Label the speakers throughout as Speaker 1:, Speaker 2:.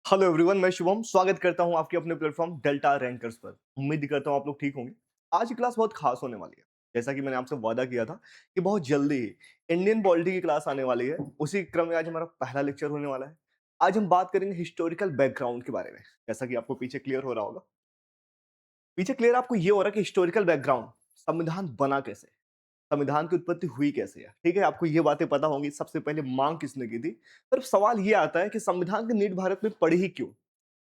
Speaker 1: Hello everyone, मैं शुभम स्वागत करता हूं आपके अपने प्लेटफॉर्म डेल्टा रैंकर्स पर। उम्मीद करता हूं आप लोग ठीक होंगे। आज की क्लास बहुत खास होने वाली है। जैसा कि मैंने आपसे वादा किया था कि बहुत जल्दी ही इंडियन पॉलिटी की क्लास आने वाली है, उसी क्रम में आज हमारा पहला लेक्चर होने वाला है। आज हम बात करेंगे हिस्टोरिकल बैकग्राउंड के बारे में। जैसा कि आपको पीछे क्लियर हो रहा होगा, पीछे क्लियर आपको ये हो रहा है कि हिस्टोरिकल बैकग्राउंड, संविधान बना कैसे, संविधान की उत्पत्ति हुई कैसे है। ठीक है, आपको ये बातें पता होंगी, सबसे पहले मांग किसने की थी। पर सवाल ये आता है कि संविधान की नींव भारत में पड़ी ही क्यों,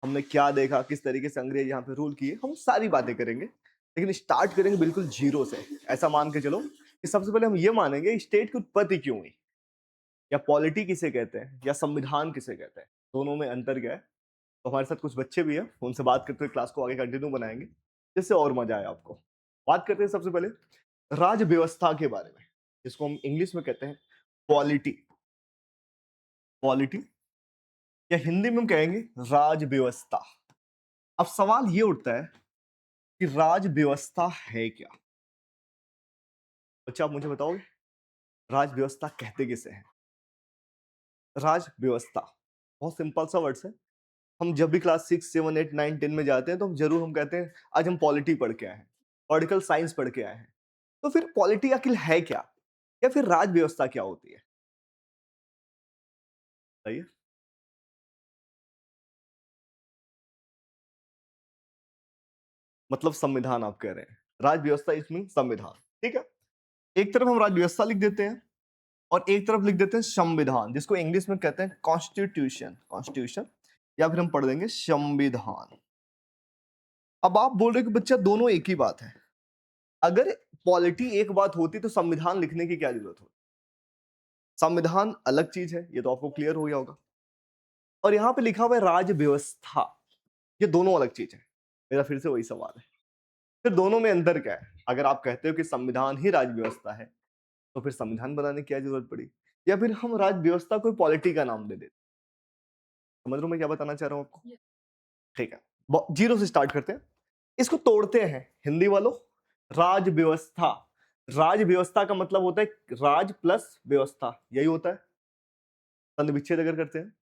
Speaker 1: हमने क्या देखा, किस तरीके से अंग्रेज यहाँ पे रूल किए, हम सारी बातें करेंगे। लेकिन स्टार्ट करेंगे बिल्कुल जीरो से। ऐसा मान के चलो कि सबसे पहले हम ये मानेंगे स्टेट की उत्पत्ति क्यों हुई, या पॉलिटी किसे कहते हैं, या संविधान किसे कहते हैं, दोनों में अंतर क्या है। तो हमारे साथ कुछ बच्चे भी हैं, उनसे बात करते हुए क्लास को आगे कंटिन्यू बनाएंगे, जिससे और मजा आए आपको। बात करते हैं सबसे पहले राज व्यवस्था के बारे में, जिसको हम इंग्लिश में कहते हैं पॉलिटी। पॉलिटी या हिंदी में हम कहेंगे राज व्यवस्था। अब सवाल ये उठता है कि राज व्यवस्था है क्या। बच्चा आप मुझे बताओगे राज व्यवस्था कहते किसे हैं। राज व्यवस्था बहुत सिंपल सा वर्ड्स है। हम जब भी क्लास 6, 7, 8, 9, 10 में जाते हैं तो हम जरूर हम कहते हैं आज हम पॉलिटी पढ़ के आए हैं, पॉलिटिकल साइंस पढ़ के आए हैं। तो फिर पॉलिटी आखिर है क्या, या फिर राज व्यवस्था क्या होती है, बताइए। मतलब संविधान आप कह रहे हैं, राज व्यवस्था इसमें संविधान। ठीक है, एक तरफ हम राज व्यवस्था लिख देते हैं और एक तरफ लिख देते हैं संविधान, जिसको इंग्लिश में कहते हैं कॉन्स्टिट्यूशन। कॉन्स्टिट्यूशन या फिर हम पढ़ देंगे संविधान। अब आप बोल रहे हो कि बच्चा दोनों एक ही बात है। अगर पॉलिटी एक बात होती तो संविधान लिखने की क्या जरूरत होती। संविधान अलग चीज है, ये तो आपको क्लियर हो गया होगा। और यहां पे लिखा हुआ है राज व्यवस्था, ये दोनों अलग चीज है। मेरा फिर से वही सवाल है, फिर दोनों में अंतर क्या है। अगर आप कहते हो कि संविधान ही राज व्यवस्था है, तो फिर संविधान बनाने की क्या जरूरत पड़ी। या फिर हम राज व्यवस्था को पॉलिटी का नाम दे देते। समझ रहे हो मैं क्या बताना चाह रहा हूं आपको। ठीक है, जीरो से स्टार्ट करते हैं, इसको तोड़ते हैं हिंदी वालों। राज व्यवस्था, राज व्यवस्था का मतलब होता है राज प्लस व्यवस्था, यही होता है। संधि विच्छेद अगर करते हैं,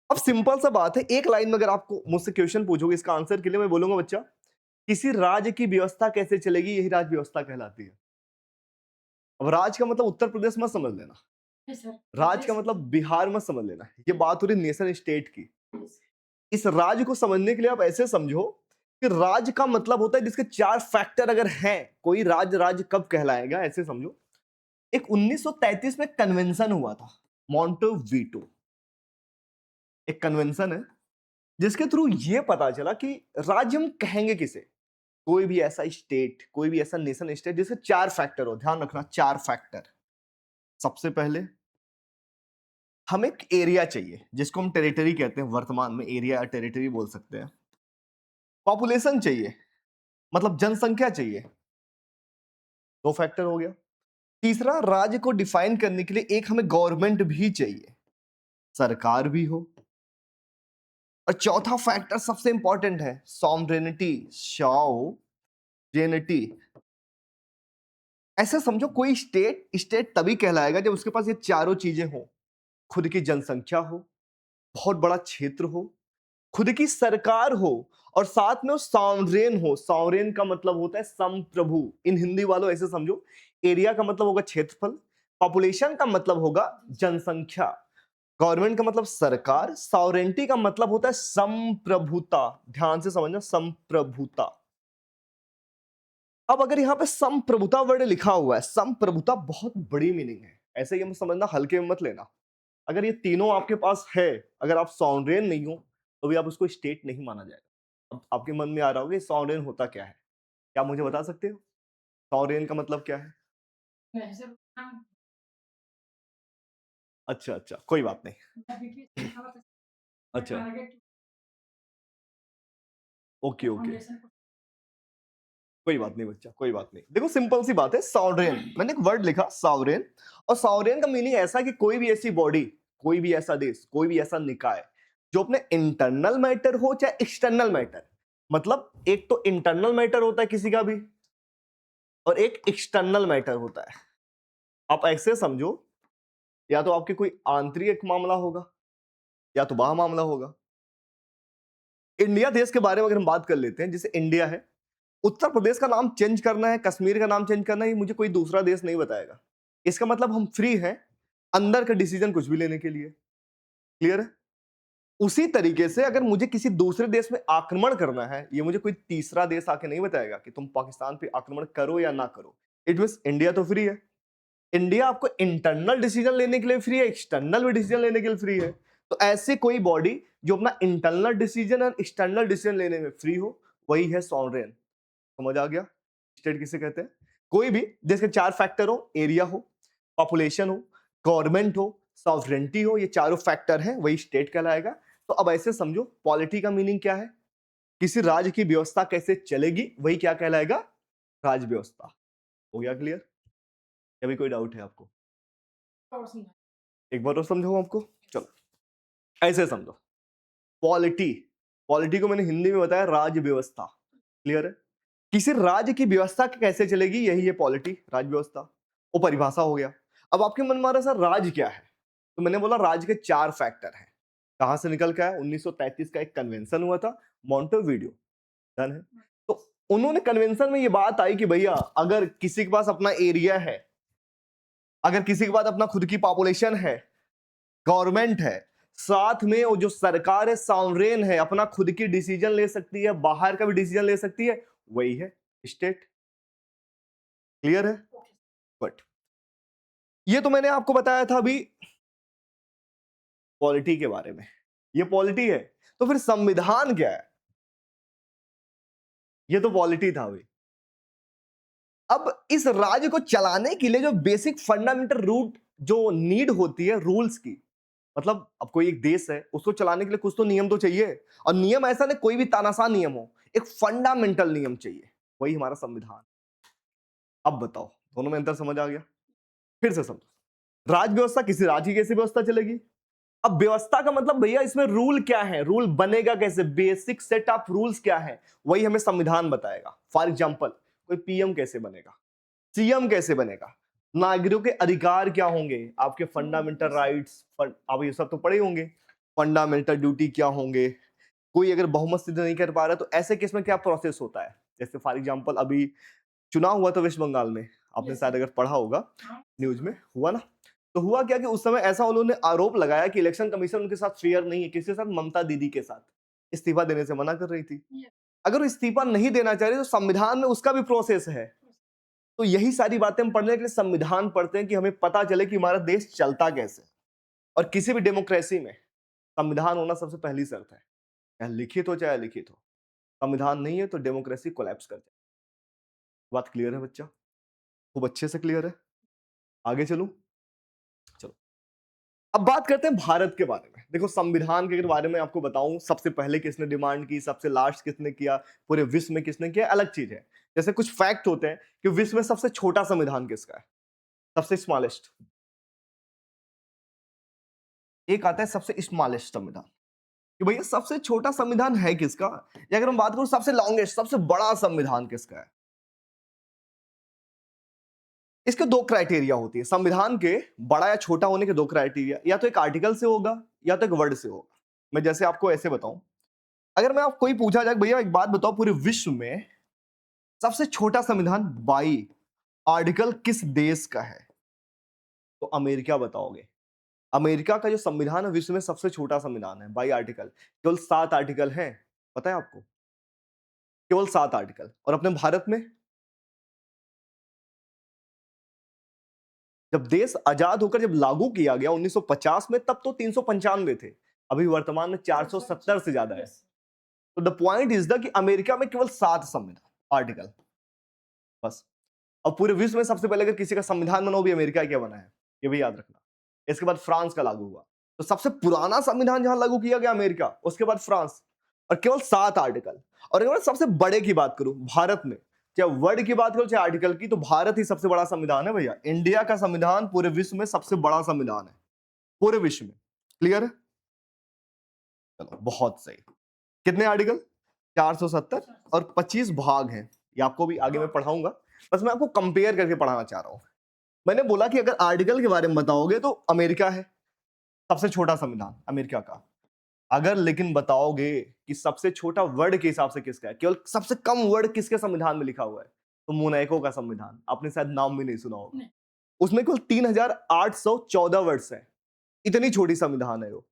Speaker 1: अब सिंपल सा बात है, एक लाइन में अगर आपको मुझसे क्वेश्चन पूछोगे, इसका आंसर के लिए मैं बोलूंगा बच्चा किसी राज्य की व्यवस्था कैसे चलेगी, यही राज व्यवस्था कहलाती है। अब राज का मतलब उत्तर प्रदेश मत समझ लेना, राज का मतलब बिहार मत समझ लेना, ये बात हो रही नेशन स्टेट की। इस राज्य को समझने के लिए आप ऐसे समझो कि राज्य का मतलब होता है जिसके चार फैक्टर अगर हैं, कोई राज्य कब कहलाएगा, ऐसे समझो। एक 1933 में कन्वेंशन हुआ था, मॉन्टेवीटो, एक कन्वेंशन है जिसके थ्रू ये पता चला कि राज्य हम कहेंगे किसे। कोई भी ऐसा स्टेट, कोई भी ऐसा नेशन स्टेट जिसके चार फैक्टर हो, ध्यान रखना चार फैक्टर। सबसे पहले हमें एक एरिया चाहिए, जिसको हम टेरिटरी कहते हैं, वर्तमान में एरिया या टेरिटरी बोल सकते हैं। पॉपुलेशन चाहिए, मतलब जनसंख्या चाहिए, दो फैक्टर हो गया। तीसरा, राज्य को डिफाइन करने के लिए एक हमें गवर्नमेंट भी चाहिए, सरकार भी हो। और चौथा फैक्टर सबसे इंपॉर्टेंट है, सॉवरेनिटी, सॉवरेनिटी। ऐसा समझो कोई स्टेट स्टेट तभी कहलाएगा जब उसके पास ये चारों चीजें हो। खुद की जनसंख्या हो, बहुत बड़ा क्षेत्र हो, खुद की सरकार हो, और साथ में वो सॉवरेन हो। सॉवरेन का मतलब होता है संप्रभु। इन हिंदी वालों ऐसे समझो, एरिया का मतलब होगा क्षेत्रफल, पॉपुलेशन का मतलब होगा जनसंख्या, गवर्नमेंट का मतलब सरकार, सॉवरेंटी का मतलब होता है संप्रभुता। ध्यान से समझना, संप्रभुता। अब अगर यहां पे संप्रभुता वर्ड लिखा हुआ है, संप्रभुता बहुत बड़ी मीनिंग है, ऐसे ही हम समझना, हल्के में मत लेना। अगर ये तीनों आपके पास है, अगर आप सॉवरेन नहीं हो तो भी आप उसको स्टेट नहीं माना जाएगा। अब आपके मन में आ रहा होगा सॉवरेन होता क्या है, क्या मुझे बता सकते हो सॉवरेन का मतलब क्या है। अच्छा अच्छा, कोई बात नहीं। अच्छा, ओके ओके, कोई बात नहीं बच्चा, कोई बात नहीं। देखो सिंपल सी बात है, सॉवरेन, मैंने एक वर्ड लिखा सॉवरेन, और सॉवरेन का मीनिंग ऐसा कि कोई भी ऐसी बॉडी, कोई भी ऐसा देश, कोई भी ऐसा निकाय जो अपने इंटरनल मैटर हो चाहे एक्सटर्नल मैटर, मतलब एक तो इंटरनल मैटर होता है किसी का भी, और एक एक्सटर्नल मैटर होता है। आप ऐसे समझो, या तो आपके कोई आंतरिक मामला होगा, या तो बाह्य मामला होगा। इंडिया देश के बारे में अगर हम बात कर लेते हैं, जैसे इंडिया है, उत्तर प्रदेश का नाम चेंज करना है, कश्मीर का नाम चेंज करना है, ये मुझे कोई दूसरा देश नहीं बताएगा। इसका मतलब हम फ्री हैं अंदर का डिसीजन कुछ भी लेने के लिए। क्लियर है? उसी तरीके से अगर मुझे किसी दूसरे देश में आक्रमण करना है, ये मुझे कोई तीसरा देश आके नहीं बताएगा कि तुम पाकिस्तान पे आक्रमण करो या ना करो। इट मींस इंडिया तो फ्री है। इंडिया आपको इंटरनल डिसीजन लेने के लिए फ्री है, एक्सटर्नल भी डिसीजन लेने के लिए फ्री है। तो ऐसे कोई बॉडी जो अपना इंटरनल डिसीजन और एक्सटर्नल डिसीजन लेने में फ्री हो, वही है सॉवरेन। समझ आ गया? स्टेट किसे कहते हैं? कोई भी जिसके 4 फैक्टर हो, एरिया हो, पॉपुलेशन हो, गवर्नमेंट हो, सॉवरेनिटी हो, ये चारों फैक्टर हैं, वही स्टेट कहलाएगा। तो अब ऐसे समझो, पॉलिटी का मीनिंग क्या है? किसी राज्य की व्यवस्था कैसे चलेगी, वही क्या कहलाएगा? राज्य व्यवस्था। हो गया क्लियर? या भी कोई डाउट है आपको? एक बार और समझाऊं आपको? चलो ऐसे समझो, पॉलिटी, पॉलिटी को मैंने हिंदी में बताया राज्य व्यवस्था। क्लियर है? किसी राज्य की व्यवस्था कैसे चलेगी, यही है पॉलिटी, राज्य व्यवस्था। वो परिभाषा हो गया। अब आपके मन में आ रहा सर राज्य क्या है? तो मैंने बोला राज्य के 4 फैक्टर हैं। कहां से निकल के आया? 1933 का एक कन्वेंशन हुआ था, मॉन्टेविडियो। डन है? तो उन्होंने कन्वेंशन में ये बात आई कि भैया अगर किसी के पास अपना एरिया है, अगर किसी के पास अपना खुद की पॉपुलेशन है, गवर्नमेंट है, साथ में वो जो सरकार है सॉवरेन है, अपना खुद की डिसीजन ले सकती है, बाहर का भी डिसीजन ले सकती है, वही है स्टेट। क्लियर है? बट ये तो मैंने आपको बताया था अभी पॉलिटी के बारे में, ये पॉलिटी है। तो फिर संविधान क्या है? ये तो पॉलिटी था अभी। अब इस राज्य को चलाने के लिए जो बेसिक फंडामेंटल रूट जो नीड होती है रूल्स की, मतलब अब कोई एक देश है, उसको चलाने के लिए कुछ तो नियम तो चाहिए। और नियम ऐसा नहीं कोई भी तानाशाह नियम हो, एक फंडामेंटल नियम चाहिए, वही हमारा संविधान। अब बताओ दोनों में अंतर समझ आ गया? फिर से समझो, राज्य व्यवस्था, किसी राज्य की कैसी व्यवस्था चलेगी। अब व्यवस्था का मतलब भैया इसमें रूल क्या है, रूल बनेगा कैसे, बेसिक सेट ऑफ रूल्स क्या है, वही हमें संविधान बताएगा। फॉर एग्जाम्पल कोई पीएम कैसे बनेगा, सीएम कैसे बनेगा, नागरिकों के अधिकार क्या होंगे, आपके फंडामेंटल राइट्स, आप ये सब तो पढ़े होंगे। फंडामेंटल ड्यूटी क्या होंगे, कोई अगर बहुमत सिद्ध नहीं कर पा रहा तो ऐसे केस में क्या प्रोसेस होता है। जैसे फॉर एग्जांपल अभी चुनाव हुआ था वेस्ट बंगाल में, आपने शायद अगर पढ़ा होगा, न्यूज में हुआ ना। तो हुआ क्या कि उस समय ऐसा उन्होंने आरोप लगाया कि इलेक्शन कमीशन उनके साथ फेयर नहीं है, किसके साथ? ममता दीदी के साथ। इस्तीफा देने से मना कर रही थी। अगर वो इस्तीफा नहीं देना चाह रही तो संविधान में उसका भी प्रोसेस है। तो यही सारी बातें हम पढ़ने के लिए संविधान पढ़ते हैं कि हमें पता चले कि हमारा देश चलता कैसे। और किसी भी डेमोक्रेसी में संविधान होना सबसे पहली शर्त है, चाहे लिखित हो चाहे अलिखित हो। संविधान नहीं है तो डेमोक्रेसी कोलैप्स कर जाए। बात क्लियर है बच्चा? खूब अच्छे से क्लियर है? आगे चलूं? चलो अब बात करते हैं भारत के बारे में। देखो संविधान के बारे में आपको बताऊं, सबसे पहले किसने डिमांड की, सबसे लास्ट किसने किया, पूरे विश्व में किसने किया, अलग चीज है। जैसे कुछ फैक्ट होते हैं कि विश्व में सबसे छोटा संविधान किसका है, सबसे स्मॉलेस्ट। एक आता है सबसे स्मॉलेस्ट संविधान, कि भैया सबसे छोटा संविधान है किसका। या अगर हम बात करूं सबसे लॉन्गेस्ट, सबसे बड़ा संविधान किसका है। इसके 2 क्राइटेरिया होती है संविधान के, बड़ा या छोटा होने के 2 क्राइटेरिया, या तो एक आर्टिकल से होगा या तो एक वर्ड से होगा। मैं जैसे आपको ऐसे बताऊं, अगर मैं आप कोई पूछा जाए भैया एक बात बताओ, पूरे विश्व में सबसे छोटा संविधान बाई आर्टिकल किस देश का है, तो अमेरिका बताओगे। अमेरिका का जो संविधान है विश्व में सबसे छोटा संविधान है बाई आर्टिकल, केवल 7 आर्टिकल हैं, पता है आपको, केवल 7 आर्टिकल। और अपने भारत में जब देश आजाद होकर जब लागू किया गया 1950 में, तब तो 395 थे, अभी वर्तमान में 470 से ज्यादा है। तो द पॉइंट इज द कि अमेरिका में केवल 7 संविधान आर्टिकल बस। और पूरे विश्व में सबसे पहले अगर किसी का संविधान बना वो भी अमेरिका क्या बना है, ये भी याद रखना। इसके बाद फ्रांस का लागू हुआ, तो सबसे पुराना संविधान जहां लागू किया गया अमेरिका, उसके बाद फ्रांस, और केवल 7 आर्टिकल। और अगर मैं सबसे बड़े की बात करूं भारत में, चाहे वर्ड की बात करो चाहे आर्टिकल की, तो भारत ही सबसे बड़ा संविधान है भैया। इंडिया का संविधान पूरे विश्व में सबसे बड़ा संविधान है, पूरे विश्व में। क्लियर है? चलो बहुत सही। कितने आर्टिकल? 470 और 25 भाग हैं। ये आपको भी आगे मैं पढ़ाऊंगा, बस मैं आपको कंपेयर करके पढ़ाना चाह रहा हूं। मैंने बोला कि अगर आर्टिकल के बारे में बताओगे तो अमेरिका है सबसे छोटा संविधान अमेरिका का। अगर लेकिन बताओगे कि सबसे छोटा वर्ड के हिसाब से किसका है, केवल सबसे कम वर्ड किसके संविधान में लिखा हुआ है, तो मोनाको का संविधान। आपने शायद नाम भी नहीं सुना होगा। उसमें केवल 3814 वर्ड्स हैं। इतनी छोटी संविधान है वो,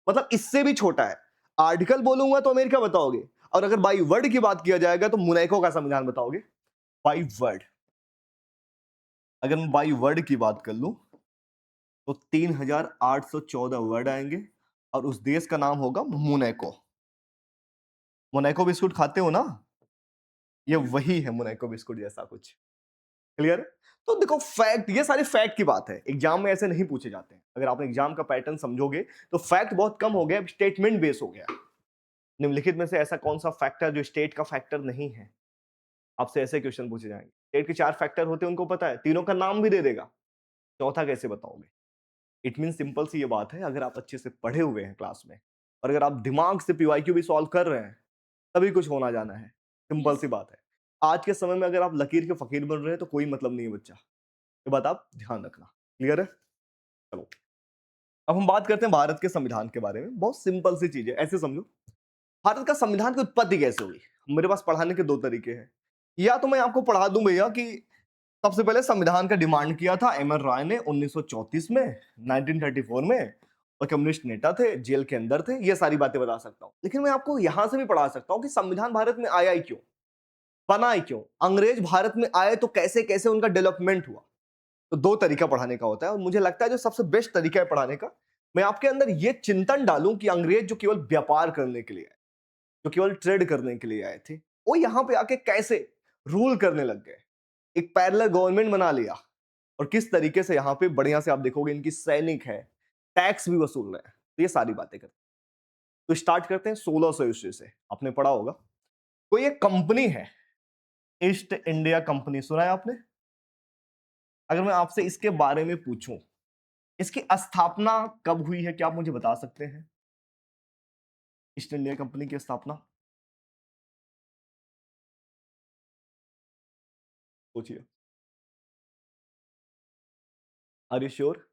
Speaker 1: मतलब इससे भी छोटा है। आर्टिकल बोलूंगा तो अमेरिका बताओगे, और अगर बाई वर्ड की बात किया जाएगा तो मोनाको का संविधान बताओगे बाई वर्ड। अगर मैं बाई वर्ड की बात कर लूं तो 3814 वर्ड आएंगे, और उस देश का नाम होगा मोनाको। मोनाको बिस्कुट खाते हो ना, ये वही है मोनाको बिस्कुट जैसा कुछ। क्लियर? तो देखो फैक्ट, ये सारे फैक्ट की बात है, एग्जाम में ऐसे नहीं पूछे जाते हैं। अगर आप एग्जाम का पैटर्न समझोगे तो फैक्ट बहुत कम हो गया, स्टेटमेंट बेस हो गया। निम्नलिखित में से ऐसा कौन सा फैक्टर जो स्टेट का फैक्टर नहीं है? आपसे ऐसे क्वेश्चन पूछे जाएंगे। स्टेट के 4 फैक्टर होते हैं, उनको पता है, तीनों का नाम भी दे देगा, चौथा कैसे बताओगे? इट मीन सिंपल सी ये बात है, अगर आप अच्छे से पढ़े हुए हैं क्लास में, और अगर आप दिमाग से पीवाईक्यू भी सॉल्व कर रहे हैं, तभी कुछ होना जाना है। सिंपल सी बात है। आज के समय में अगर आप लकीर के फकीर बन रहे हैं तो कोई मतलब नहीं है बच्चा, ये बात आप ध्यान रखना। क्लियर है? चलो अब हम बात करते हैं भारत के संविधान के बारे में। बहुत सिंपल सी चीज है, ऐसे समझो, भारत का संविधान की उत्पत्ति कैसे हुई? मेरे पास पढ़ाने के 2 तरीके हैं। या तो मैं आपको पढ़ा दूं भैया कि सबसे पहले संविधान का डिमांड किया था एम एन राय ने 1934 में, 1934 में, और कम्युनिस्ट नेता थे, जेल के अंदर थे। ये सारी बातें बता सकता हूं, लेकिन मैं आपको यहां से भी पढ़ा सकता हूं कि संविधान भारत में आया ही क्यों, बना ही क्यों, अंग्रेज भारत में आए तो कैसे कैसे उनका डेवलपमेंट हुआ। तो 2 तरीका पढ़ाने का होता है, और मुझे लगता है जो सबसे बेस्ट तरीका है पढ़ाने का, मैं आपके अंदर ये चिंतन डालूं कि अंग्रेज जो केवल व्यापार करने के लिए आए, जो केवल ट्रेड करने के लिए आए थे, वो यहां पे आके कैसे रूल करने लग गए, एक पैरेलल गवर्नमेंट बना लिया, और किस तरीके से यहाँ पे बढ़िया से आप देखोगे इनकी सैनिक है, टैक्स भी वसूल रहे हैं। तो ये सारी बातें करते हैं। तो स्टार्ट करते हैं 1600 ईस्वी से। आपने पढ़ा होगा कोई एक कंपनी है, ईस्ट इंडिया कंपनी, सुना है आपने? अगर मैं आपसे इसके बारे में पूछूं, इसकी स्थापना कब हुई है, क्या आप मुझे बता सकते हैं? ईस्ट इंडिया कंपनी की स्थापना सोचिए। Are you sure?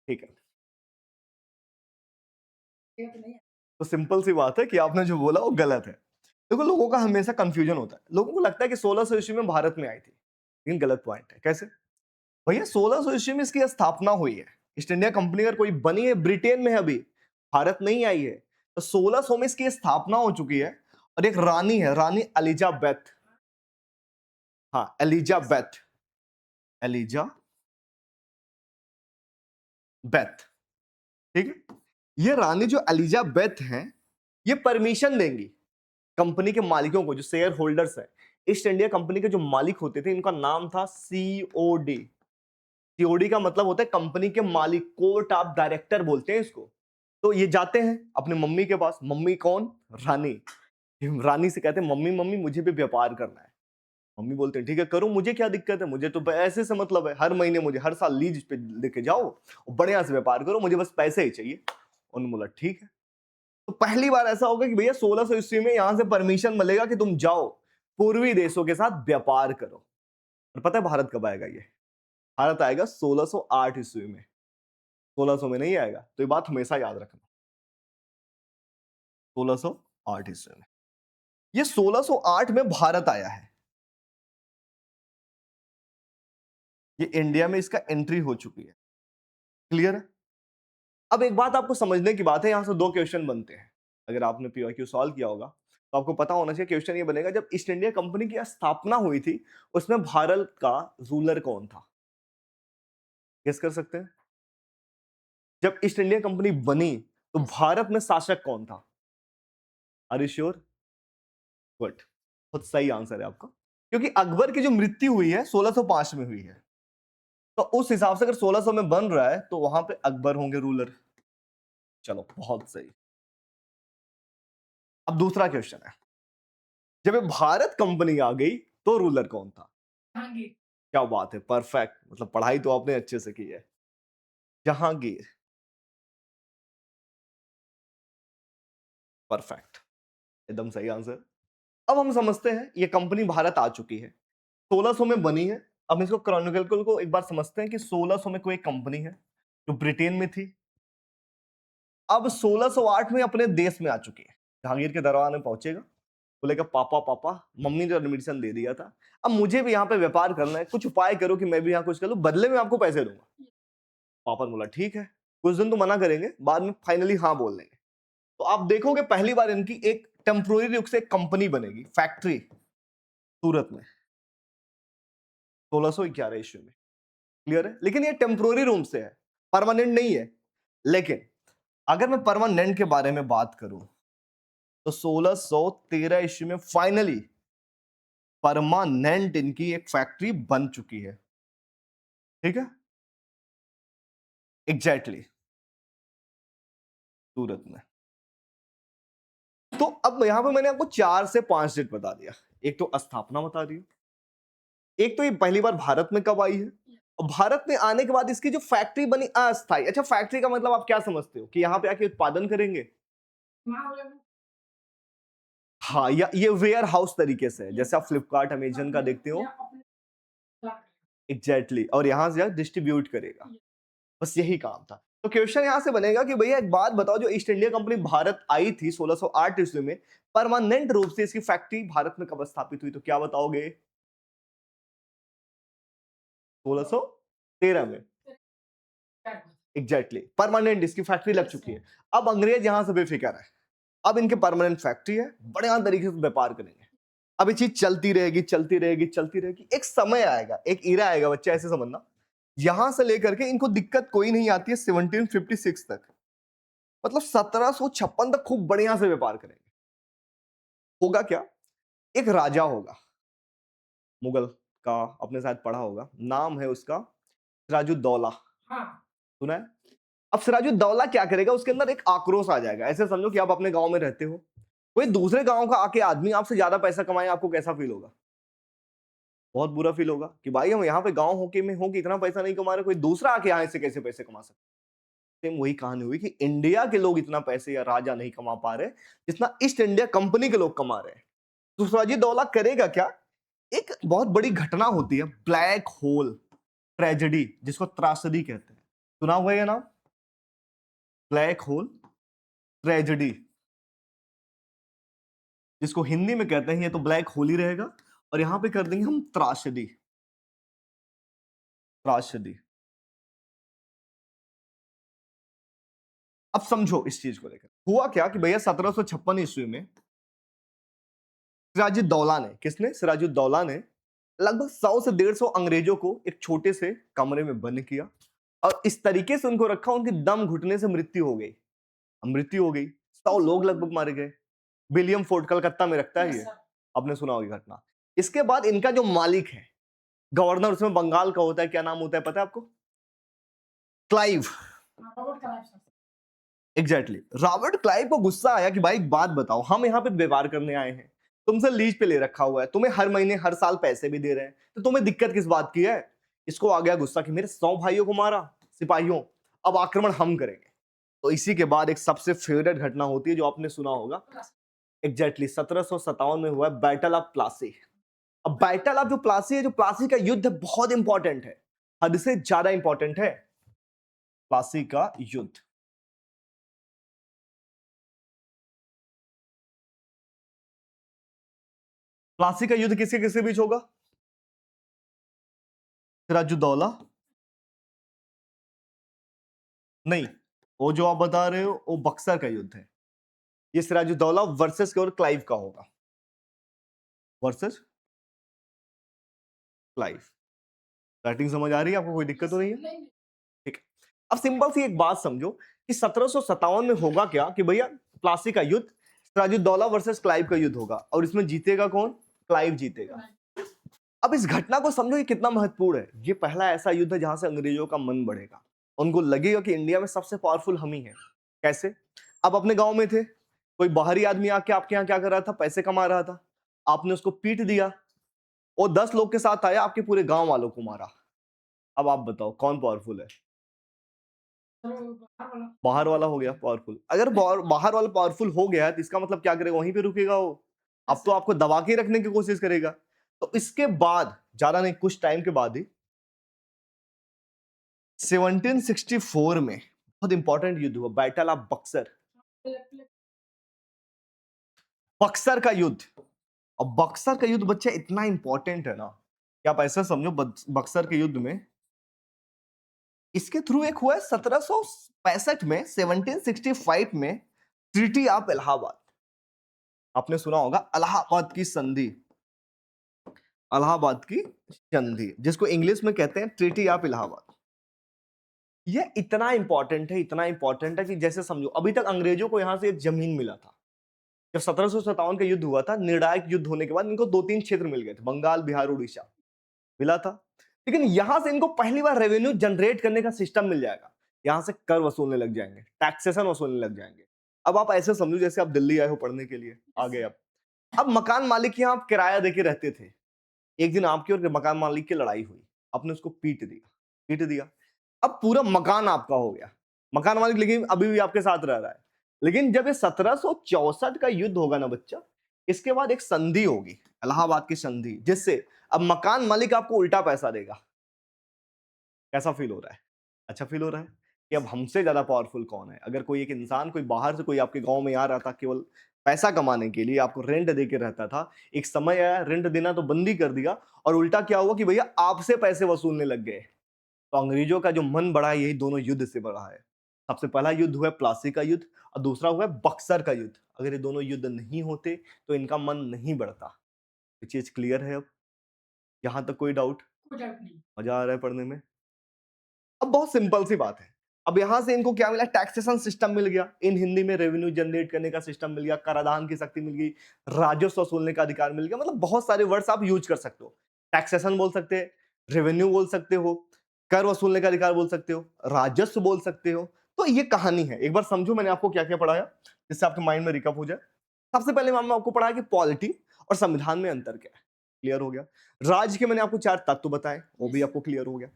Speaker 1: ठीक है, तो सिंपल सी बात है कि आपने जो बोला वो गलत है। देखो लोगों का हमेशा कंफ्यूजन होता है, लोगों को लगता है कि 1600 ईस्वी में भारत में आई थी, लेकिन गलत पॉइंट है। कैसे भैया? 1600 ईस्वी में इसकी स्थापना हुई है। ईस्ट इंडिया कंपनी अगर कोई बनी है, ब्रिटेन में है, अभी भारत नहीं आई है। तो 1600 में इसकी स्थापना हो चुकी है, और एक रानी है, रानी एलिजाबेथ। हाँ, एलिजाबेथ, एलिजाबेथ, ठीक है। ये रानी जो एलिजाबेथ हैं, ये परमिशन देंगी कंपनी के मालिकों को, जो शेयर होल्डर्स है। ईस्ट इंडिया कंपनी के जो मालिक होते थे, इनका नाम था सीओडी। सीओडी का मतलब होता है कंपनी के मालिक, कोर्ट ऑफ डायरेक्टर बोलते हैं इसको। तो ये जाते हैं अपने मम्मी के पास। मम्मी कौन? रानी। रानी से कहते हैं मम्मी मम्मी मुझे भी व्यापार करना है। मम्मी बोलते हैं ठीक है करो, मुझे क्या दिक्कत है, मुझे तो पैसे से मतलब है, हर महीने मुझे हर साल लीज पे लेके जाओ और बढ़िया से व्यापार करो, मुझे बस पैसे ही चाहिए। उन्होंने बोला ठीक है। तो पहली बार ऐसा होगा कि भैया 1600 ईस्वी में यहां से परमिशन मिलेगा कि तुम जाओ पूर्वी देशों के साथ व्यापार करो। और पता है भारत कब आएगा? ये भारत आएगा 1608 ईस्वी में, 1600 में नहीं आएगा। तो ये बात हमेशा याद रखना, 1608 ईस्वी में। ये 1608 में भारत आया है, ये इंडिया में इसका एंट्री हो चुकी है। क्लियर है? अब एक बात आपको समझने की बात है, यहां से 2 क्वेश्चन बनते हैं। अगर आपने पीवाईक्यू सॉल्व किया होगा तो आपको पता होना चाहिए। क्वेश्चन ये बनेगा, जब ईस्ट इंडिया कंपनी की स्थापना हुई थी, उसमें भारत का रूलर कौन था? गेस कर सकते हैं? जब ईस्ट इंडिया कंपनी बनी तो भारत में शासक कौन था? Are you sure? गुड, बहुत सही आंसर है आपका। क्योंकि अकबर की जो मृत्यु हुई है 1605 में हुई है, तो उस हिसाब से अगर 1600 में बन रहा है तो वहां पे अकबर होंगे रूलर। चलो बहुत सही। अब दूसरा क्वेश्चन है, जब ये भारत कंपनी आ गई तो रूलर कौन था? क्या बात है, परफेक्ट। मतलब पढ़ाई तो आपने अच्छे से की है। जहांगीर, परफेक्ट, एकदम सही आंसर। अब हम समझते हैं ये कंपनी भारत आ चुकी है, 1600 में बनी है। अब इसको क्रॉनिकल को एक बार समझते हैं कि 1600 में कोई कंपनी है जो ब्रिटेन में थी, अब 1608 में अपने देश में आ चुके हैं, जहांगीर के दरबार में पहुंचेगा, बोलेगा पापा पापा मम्मी ने एडमिशन दे दिया था, अब मुझे भी यहाँ पे व्यापार करना है, कुछ उपाय करो कि मैं भी यहाँ कुछ कर लूं, बदले में आपको पैसे दूंगा। पापा ने बोला ठीक है, कुछ दिन तो मना करेंगे, बाद में फाइनली हाँ बोल देंगे। तो आप देखोगे पहली बार इनकी एक टेम्पोररी रूप से एक कंपनी बनेगी, फैक्ट्री सूरत में 1611 ईस्वी में। क्लियर है? लेकिन ये टेम्पोररी रूम से है, परमानेंट नहीं है। लेकिन अगर मैं परमानेंट के बारे में बात करूं तो 1613 ईस्वी में फाइनली परमानेंट इनकी एक फैक्ट्री बन चुकी है। ठीक है, एग्जैक्टली सूरत में। तो अब यहां पे मैंने आपको 4 से 5 डेट बता दिया, एक तो स्थापना बता दी, एक तो ये पहली बार भारत में कब आई है, और भारत में आने के बाद इसकी जो फैक्ट्री बनी अस्थायी। अच्छा, फैक्ट्री का मतलब आप क्या समझते हो कि यहाँ पे आके उत्पादन करेंगे? हाँ, या ये वेयर हाउस तरीके से है, जैसे आप फ्लिपकार्ट अमेजन का देखते हो, एग्जैक्टली और यहां से डिस्ट्रीब्यूट करेगा, बस यही काम था। तो क्वेश्चन यहां से बनेगा कि भैया एक बात बताओ, जो ईस्ट इंडिया कंपनी भारत आई थी 1608 ईस्वी में, परमानेंट रूप से इसकी फैक्ट्री भारत में कब स्थापित हुई? तो क्या बताओगे? 1613 में, एग्जैक्टली परमानेंट इसकी फैक्ट्री लग चुकी है। अब अंग्रेज यहां से बेफिक्र है, अब इनके परमानेंट फैक्ट्री है, बढ़िया तरीके से व्यापार करेंगे। अब ये चीज चलती रहेगी चलती रहेगी चलती रहेगी, एक समय आएगा, एक इरा आएगा, बच्चा ऐसे समझना, यहां से लेकर के इनको दिक्कत कोई नहीं आती है 1756 तक, मतलब 1756 तक खूब बढ़िया से व्यापार करेंगे। होगा क्या, एक राजा होगा मुगल का, अपने साथ पढ़ा होगा, नाम है उसका सिराजुद्दौला। सुना है? अब सिराजुद्दौला क्या करेगा, उसके अंदर एक आक्रोश आ जाएगा। ऐसे समझो कि आप अपने गांव में रहते हो, कोई दूसरे गांव का आके आदमी आपसे ज्यादा पैसा कमाए, आपको कैसा फील होगा? बहुत बुरा फील होगा कि भाई हम यहाँ पे गांव होके में हो कि इतना पैसा नहीं कमा रहे, कोई दूसरा आके यहाँ से कैसे पैसे कमा सकते। सेम वही कहानी हुई कि इंडिया के लोग इतना पैसे या राजा नहीं कमा पा रहे जितना ईस्ट इंडिया कंपनी के लोग कमा रहे हैं। तो सिराजुद्दौला करेगा क्या, एक बहुत बड़ी घटना होती है, ब्लैक होल ट्रेजेडी, जिसको त्रासदी कहते हैं। सुना हुआ है ना, ब्लैक होल ट्रेजेडी, जिसको हिंदी में कहते हैं, ये तो ब्लैक होल ही रहेगा, और यहां पे कर देंगे हम त्रासदी। त्रासदी, अब समझो इस चीज को लेकर हुआ क्या कि भैया 1756 ईस्वी में सिराजुद्दौला ने, किसने? सिराजुद्दौला ने लगभग 100 से 150 अंग्रेजों को एक छोटे से कमरे में बंद किया, और इस तरीके से उनको रखा, उनकी दम घुटने से मृत्यु हो गई। मृत्यु हो गई, 100 लोग लगभग मारे गए। विलियम फोर्ट कलकत्ता में रखता है ये, आपने सुना होगी घटना। इसके बाद इनका जो मालिक है, गवर्नर उसमें बंगाल का होता है, क्या नाम होता है पता है आपको? क्लाइव। एग्जैक्टली, रॉबर्ट क्लाइव को गुस्सा आया कि भाई एक बात बताओ, हम यहाँ पे व्यापार करने आए हैं, तुमसे लीज पे ले रखा हुआ है, तुम्हें हर महीने हर साल पैसे भी दे रहे हैं, तो तुम्हें दिक्कत किस बात की है? इसको आ गया गुस्सा कि मेरे 100 भाइयों को मारा सिपाहियों, अब आक्रमण हम करेंगे। तो इसी के बाद एक सबसे फेवरेट घटना होती है जो आपने सुना होगा, एग्जैक्टली 1757 में हुआ बैटल ऑफ प्लासी। अब बैटल ऑफ जो प्लासी है, जो प्लासी का युद्ध है, बहुत इंपॉर्टेंट है, हद से ज्यादा इंपॉर्टेंट है प्लासी का युद्ध। प्लासी का युद्ध किसके किसके बीच होगा? सिराजुद्दौला नहीं, वो जो आप बता रहे हो वो बक्सर का युद्ध है, ये सिराजुद्दौला वर्सेस और क्लाइव का होगा, वर्सेस क्लाइव। राइटिंग समझ आ रही है आपको? कोई दिक्कत तो नहीं है? ठीक है, अब सिंपल सी एक बात समझो कि 1757 में होगा क्या कि भैया प्लासी का युद्ध, सिराजुद्दौला वर्सेस क्लाइव का युद्ध होगा, और इसमें जीतेगा कौन? क्लाइव जीतेगा। अब इस घटना को समझो ये कितना महत्वपूर्ण है, ये पहला ऐसा युद्ध है जहां से अंग्रेजों का मन बढ़ेगा, उनको लगेगा कि इंडिया में सबसे पावरफुल हम ही हैं। कैसे? अब अपने गांव में थे, कोई बाहरी आदमी आके आपके यहाँ क्या कर रहा था? पैसे कमा रहा था, आपने उसको पीट दिया, वो 10 लोग के साथ आया, आपके पूरे गांव वालों को मारा। अब आप बताओ कौन पावरफुल है? बाहर वाला हो गया पावरफुल। अगर बाहर वाला पावरफुल हो गया है तो इसका मतलब क्या करेगा? वहीं पे रुकेगा वो, अब तो आपको दबा के रखने की कोशिश करेगा। तो इसके बाद, ज्यादा नहीं, कुछ टाइम के बाद ही 1764 में बहुत इंपॉर्टेंट युद्ध हुआ, बैटल ऑफ बक्सर, बक्सर का युद्ध। और बक्सर का युद्ध बच्चे इतना इंपॉर्टेंट है ना कि आप ऐसा समझो, बक्सर के युद्ध में इसके थ्रू एक हुआ है 1765 में, 1765 में ट्रीटी ऑफ इलाहाबाद। आपने सुना होगा इलाहाबाद की संधि, इलाहाबाद की संधि, जिसको इंग्लिश में कहते हैं ट्रीटी ऑफ इलाहाबाद। ये इतना इंपॉर्टेंट है, इतना इंपॉर्टेंट है कि जैसे समझो अभी तक अंग्रेजों को यहां से एक जमीन मिला था। जब 1757 का युद्ध हुआ था, निर्णायक युद्ध होने के बाद इनको 2-3 क्षेत्र मिल गए थे, बंगाल, बिहार, उड़ीसा मिला था। लेकिन यहां से इनको पहली बार रेवेन्यू जनरेट करने का सिस्टम मिल जाएगा, यहां से कर वसूलने लग जाएंगे, टैक्सेशन वसूलने लग जाएंगे। अब आप ऐसे समझो जैसे आप दिल्ली आए हो पढ़ने के लिए, आ गए अब मकान मालिक यहाँ आप किराया देके रहते थे। एक दिन आपकी और मकान मालिक की लड़ाई हुई, आपने उसको पीट दिया। अब पूरा मकान आपका हो गया, मकान मालिक लेकिन अभी भी आपके साथ रह रहा है। लेकिन जब ये 1764 का युद्ध होगा ना बच्चा, इसके बाद एक संधि होगी, इलाहाबाद की संधि, जिससे अब मकान मालिक आपको उल्टा पैसा देगा। कैसा फील हो रहा है? अच्छा फील हो रहा है कि अब हमसे ज्यादा पावरफुल कौन है? अगर कोई एक इंसान, कोई बाहर से कोई आपके गांव में आ रहा था केवल पैसा कमाने के लिए, आपको रेंट दे के रहता था, एक समय आया रेंट देना तो बंद ही कर दिया, और उल्टा क्या हुआ कि भैया आपसे पैसे वसूलने लग गए। तो अंग्रेजों का जो मन बढ़ा है, यही दोनों युद्ध से बढ़ा है। सबसे पहला युद्ध हुआ प्लासी का युद्ध और दूसरा हुआ बक्सर का युद्ध। अगर ये दोनों युद्ध नहीं होते तो इनका मन नहीं बढ़ता। ये चीज क्लियर है? अब यहां तक कोई डाउट? मजा आ रहा है पढ़ने में? अब बहुत सिंपल सी बात है। अब यहां से इनको क्या मिला? टैक्सेशन सिस्टम मिल गया, इन हिंदी में रेवेन्यू जनरेट करने का सिस्टम मिल गया, कराधान की शक्ति मिल गई, राजस्व वसूलने का अधिकार मिल गया। मतलब बहुत सारे वर्ड्स आप यूज कर सकते हो। टैक्सेशन बोल सकते हैं, रेवेन्यू बोल सकते हो, कर वसूलने का अधिकार बोल सकते हो, राजस्व बोल सकते हो। तो ये कहानी है, एक बार समझो मैंने आपको क्या क्या पढ़ाया, जिससे आपके माइंड में रिकअप हो जाए। सबसे पहले मैंने आपको पढ़ाया कि पॉलिटी और संविधान में अंतर क्या है, क्लियर हो गया। राज्य के मैंने आपको 4 तत्व बताए, वो भी आपको क्लियर हो गया।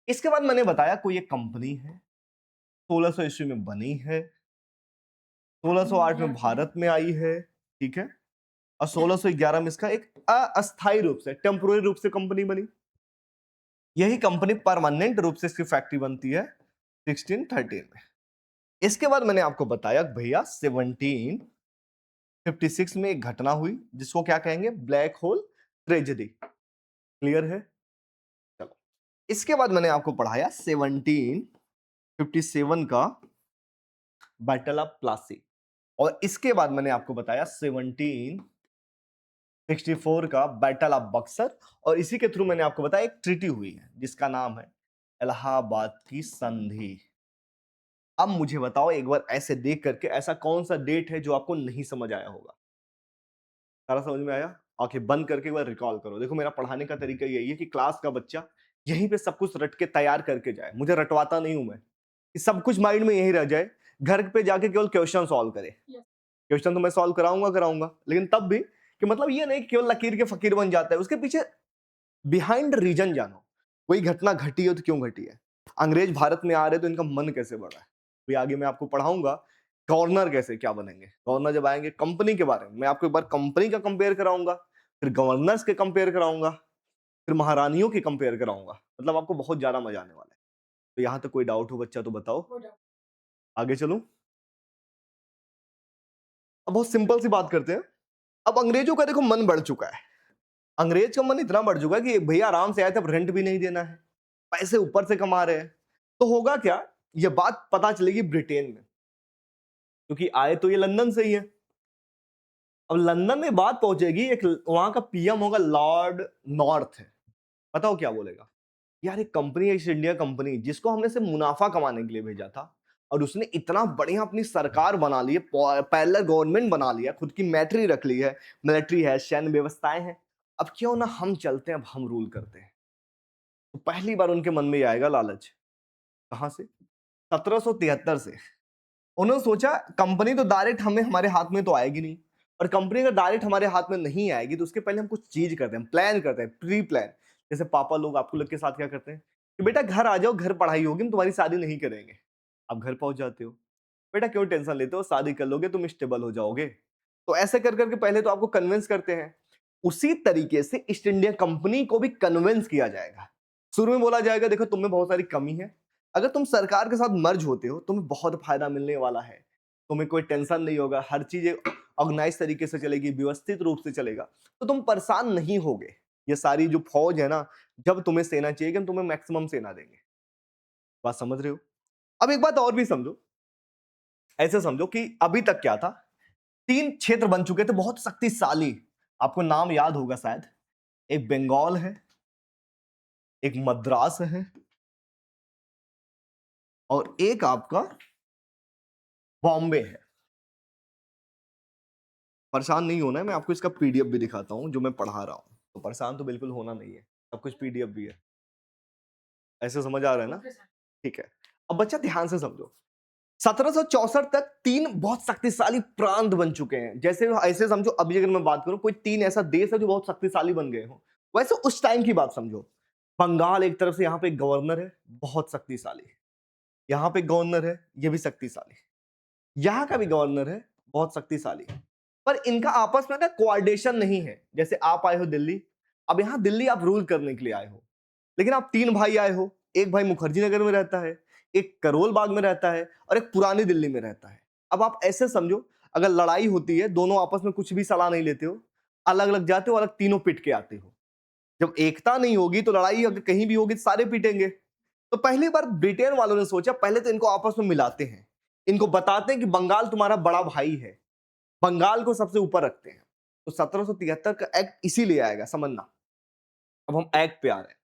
Speaker 1: इसके बाद मैंने बताया कोई एक कंपनी है, 1600 ईस्वी में बनी है, 1608 में भारत में आई है, ठीक है, और 1611 में इसका एक अस्थायी रूप से, टेम्पोररी रूप से कंपनी बनी। यही कंपनी परमानेंट रूप से इसकी फैक्ट्री बनती है 1613 में। इसके बाद मैंने आपको बताया भैया 1756 में एक घटना हुई जिसको क्या कहेंगे? Black hole tragedy. क्लियर है? चलो, इसके बाद मैंने आपको पढ़ाया 1757 का बैटल ऑफ प्लासी, और इसके बाद मैंने आपको बताया 1764 का बैटल ऑफ बक्सर, और इसी के थ्रू मैंने आपको बताया एक ट्रीटी हुई है जिसका नाम है इलाहाबाद की संधि। अब मुझे बताओ एक बार ऐसे देख करके, ऐसा कौन सा डेट है जो आपको नहीं समझ आया होगा? सारा समझ में आया? आंखें बंद करके एक बार रिकॉल करो। देखो मेरा पढ़ाने का तरीका यही है कि क्लास का बच्चा यहीं पे सब कुछ रट के तैयार करके जाए। मुझे रटवाता नहीं हूं मैं, कि सब कुछ माइंड में यही रह जाए, घर पे जाके केवल क्वेश्चन सॉल्व करे। क्वेश्चन तो मैं सॉल्व कराऊंगा, लेकिन तब भी कि मतलब ये नहीं कि केवल लकीर के फकीर बन जाता है, उसके पीछे बिहाइंड रीजन जानो। कोई घटना घटी है तो क्यों घटी है? अंग्रेज भारत में आ रहे तो इनका मन कैसे बढ़ा है? भी आगे मैं आपको पढ़ाऊंगा गवर्नर कैसे क्या बनेंगे। गवर्नर जब आएंगे, कंपनी के बारे में मैं आपको एक बार कंपनी का कंपेयर कराऊंगा, फिर गवर्नर्स के कंपेयर कराऊंगा, फिर महारानियों की कंपेयर कराऊंगा। मतलब आपको बहुत ज्यादा मजा आने वाला है। तो यहां तक कोई डाउट हो बच्चा तो बताओ, आगे चलूं? अब बहुत सिंपल सी बात करते हैं। अब अंग्रेजों का देखो मन बढ़ चुका है, अंग्रेज का मन इतना बढ़ चुका है कि भैया आराम से आए थे, अब रेंट भी नहीं देना है, पैसे ऊपर से कमा रहे हैं। तो होगा क्या, ये बात पता चलेगी ब्रिटेन में, क्योंकि आए तो ये लंदन से ही है। अब लंदन में बात पहुंचेगी, एक वहां का पीएम होगा लॉर्ड नॉर्थ है। बताओ क्या बोलेगा? यार एक कंपनी है, ईस्ट इंडिया कंपनी, जिसको हमने सिर्फ मुनाफा कमाने के लिए भेजा था, और उसने इतना बढ़िया अपनी सरकार बना ली है, पैरेलल गवर्नमेंट बना लिया, खुद की मैट्री रख ली है, मिलिट्री है, सैन्य व्यवस्थाएं हैं, अब क्यों ना हम चलते हैं, अब हम रूल करते हैं। तो पहली बार उनके मन में आएगा लालच। कहां से? 1773 से। उन्होंने सोचा कंपनी तो डायरेक्ट हमें, हमारे हाथ में तो आएगी नहीं, और कंपनी अगर डायरेक्ट हमारे हाथ में नहीं आएगी तो उसके पहले हम कुछ चीज करते हैं, प्लान करते हैं, प्री प्लान। जैसे पापा लोग आपको लोग के साथ क्या करते हैं कि बेटा घर आ जाओ, घर पढ़ाई होगी, हम तुम्हारी शादी नहीं करेंगे। आप घर पहुंच जाते हो, बेटा क्यों टेंशन लेते हो, शादी कर लोगे, तुम स्टेबल हो जाओगे। तो ऐसे कर करके पहले तो आपको कन्विंस करते हैं। उसी तरीके से ईस्ट इंडिया कंपनी को भी कन्विंस किया जाएगा। शुरू में बोला जाएगा देखो तुम में बहुत सारी कमी है, अगर तुम सरकार के साथ मर्ज होते हो तुम्हें बहुत फायदा मिलने वाला है, तुम्हें कोई टेंशन नहीं होगा, हर चीज ऑर्गेनाइज तरीके से चलेगी, व्यवस्थित रूप से चलेगा, तो तुम परेशान नहीं होगे। ये सारी जो फौज है ना, जब तुम्हें सेना चाहिए कि हम तुम्हें मैक्सिमम सेना देंगे। बात समझ रहे हो? अब एक बात और भी समझो, ऐसे समझो कि अभी तक क्या था, 3 क्षेत्र बन चुके थे बहुत शक्तिशाली, आपको नाम याद होगा शायद। एक बंगाल है, एक मद्रास है, और एक आपका बॉम्बे है। परेशान नहीं होना है, मैं आपको इसका पीडीएफ भी दिखाता हूं जो मैं पढ़ा रहा हूं, तो परेशान तो बिल्कुल होना नहीं है, सब कुछ पीडीएफ भी है। ऐसे समझ आ रहा है ना? ठीक है। अब बच्चा ध्यान से समझो, 1764 तक 3 बहुत शक्तिशाली प्रांत बन चुके हैं। जैसे ऐसे समझो, अभी अगर मैं बात करूं कोई 3 ऐसा देश है जो बहुत शक्तिशाली बन गए हो, वैसे उस टाइम की बात समझो। बंगाल एक तरफ से, यहाँ पे एक गवर्नर है बहुत शक्तिशाली, यहाँ पे गवर्नर है ये भी शक्तिशाली, यहाँ का भी गवर्नर है बहुत शक्तिशाली, पर इनका आपस में ना कोऑर्डिनेशन नहीं है। जैसे आप आए हो दिल्ली, अब यहाँ दिल्ली आप रूल करने के लिए आए हो, लेकिन आप 3 भाई आए हो, एक भाई मुखर्जी नगर में रहता है, एक करोल बाग में रहता है, और एक पुरानी दिल्ली में रहता है। अब आप ऐसे समझो, अगर लड़ाई होती है, दोनों आपस में कुछ भी सलाह नहीं लेते हो, अलग अलग जाते हो, अलग तीनों पिट के आते हो। जब एकता नहीं होगी तो लड़ाई अगर कहीं भी होगी तो सारे पीटेंगे। तो पहली बार ब्रिटेन वालों ने सोचा पहले तो इनको आपस में मिलाते हैं, इनको बताते हैं कि बंगाल तुम्हारा बड़ा भाई है, बंगाल को सबसे ऊपर रखते हैं। तो 1773 का एक्ट इसीलिए आएगा, समझना। अब हम एक्ट पे आ रहे हैं।